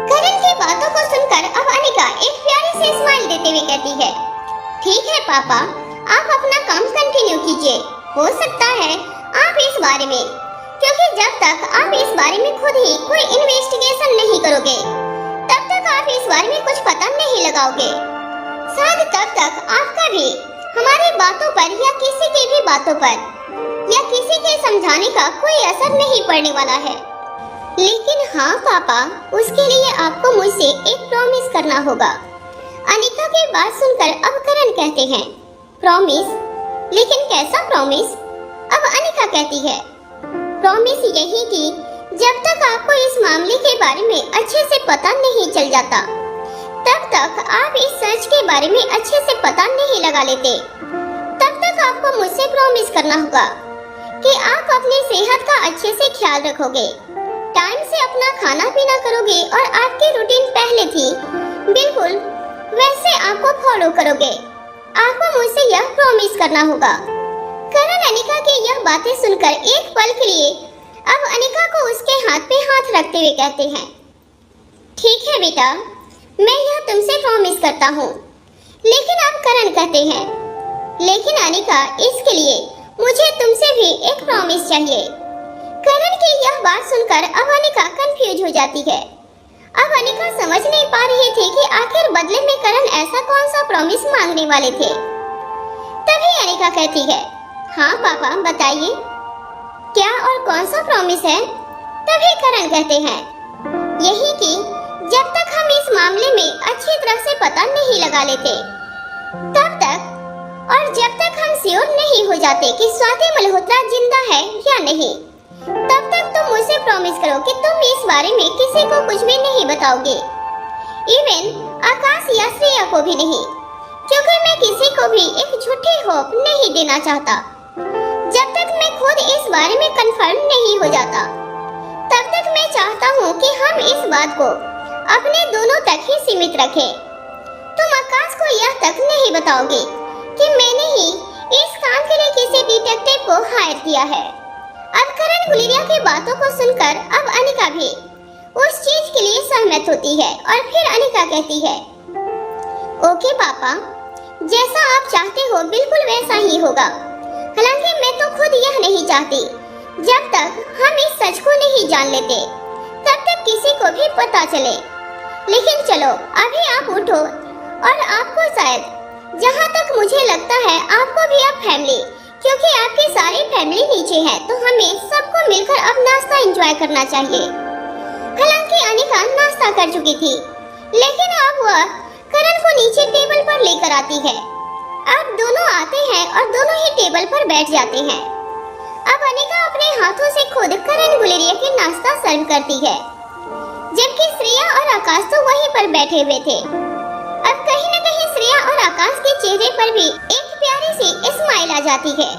करण की बातों को सुनकर अब अनिका एक प्यारी सी स्माइल देते हुए कहती है, ठीक है पापा, आप अपना काम कंटिन्यू कीजिए। हो सकता है आप इस बारे में, क्योंकि जब तक आप इस बारे में खुद ही कोई इन्वेस्टिगेशन नहीं करोगे, तब तक आप इस बारे में कुछ पता नहीं लगाओगे। शायद तब तक आपका भी हमारी बातों पर या किसी की भी बातों पर या किसी के समझाने का कोई असर नहीं पड़ने वाला है। लेकिन हाँ पापा, उसके लिए आपको मुझसे एक प्रॉमिस करना होगा। अनिका की बात सुनकर अब करण कहते हैं, प्रॉमिस? लेकिन कैसा प्रॉमिस? अब अनिका कहती है, प्रॉमिस यही कि जब तक आपको इस मामले के बारे में अच्छे से पता नहीं चल जाता, तब तक आप इस सर्च के बारे में अच्छे से पता नहीं लगा लेते। तब तक आपको मुझसे प्रॉमिस करना होगा कि आप अपनी सेहत का अच्छे से ख्याल रखोगे, टाइम से अपना खाना पीना करोगे और आपकी रूटीन पहले थी बिल्कुल वैसे आपको फॉलो करोगे। आपको मुझसे यह प्रॉमिस करना होगा। करण अनिका की यह बातें सुनकर एक पल के लिए अब अनिका को उसके हाथ पे हाथ रखते हुए कहते हैं, ठीक है बेटा, मैं यह तुमसे प्रॉमिस करता हूँ। लेकिन अब करण कहते हैं, लेकिन अनिका, इसके लिए मुझे तुमसे भी एक प्रॉमिस चाहिए। करण की यह बात सुनकर अब अनिका कंफ्यूज हो जाती है। अब अनिका समझ नहीं पा रही थी कि आखिर बदले में करण ऐसा कौन सा प्रॉमिस मांगने वाले थे। तभी अनिका कहती है, हाँ पापा बताइए, क्या और कौन सा प्रॉमिस है? तभी करण कहते हैं, यही कि जब तक हम इस मामले में अच्छी तरह से पता नहीं लगा लेते, तब तक और जब तक हम श्योर नहीं हो जाते कि स्वाति मल्होत्रा जिंदा है या नहीं, तब तक तुम मुझसे प्रॉमिस करो कि तुम इस बारे में किसी को कुछ भी नहीं बताओगे, इवन आकाश या श्रेया को भी नहीं, क्योंकि मैं किसी को भी एक झूठी होप नहीं देना चाहता। जब तक मैं खुद इस बारे में कंफर्म नहीं हो जाता, तब तक मैं चाहता हूँ कि हम इस बात को अपने दोनों तक ही सीमित रखें। तुम आकाश को यह तक नहीं बताओगे कि मैंने ही इस काम के लिए किसी डिटेक्टिव को हायर किया है। अब करण गुलेरिया की बातों को सुनकर अब अनिका भी उस चीज के लिए सहमत होती है और फिर अनिका कहती है, ओके पापा, जैसा आप चाहते हो बिल्कुल वैसा ही होगा। हालांकि मैं तो खुद यह नहीं चाहती, जब तक हम इस सच को नहीं जान लेते तब तक किसी को भी पता चले। लेकिन चलो अभी आप उठो, और आपको शायद, जहाँ तक मुझे लगता है, आपको भी अब फैमिली, क्योंकि आपकी सारी फैमिली नीचे है, तो हमें सबको मिलकर अब नाश्ता एंजॉय करना चाहिए। हालांकि अनिका नाश्ता कर चुकी थी, लेकिन अब वह करण को नीचे टेबल पर लेकर आती है। अब दोनों आते हैं और दोनों ही टेबल पर बैठ जाते हैं। अब अनिका अपने हाथों से खुद करण गुलेरिया के नाश्ता सर्व करती है, जबकि श्रेया और आकाश तो वहीं पर बैठे हुए थे। अब कहीं न कहीं श्रेया और आकाश के चेहरे पर भी एक प्यारी सी स्माइल आ जाती है।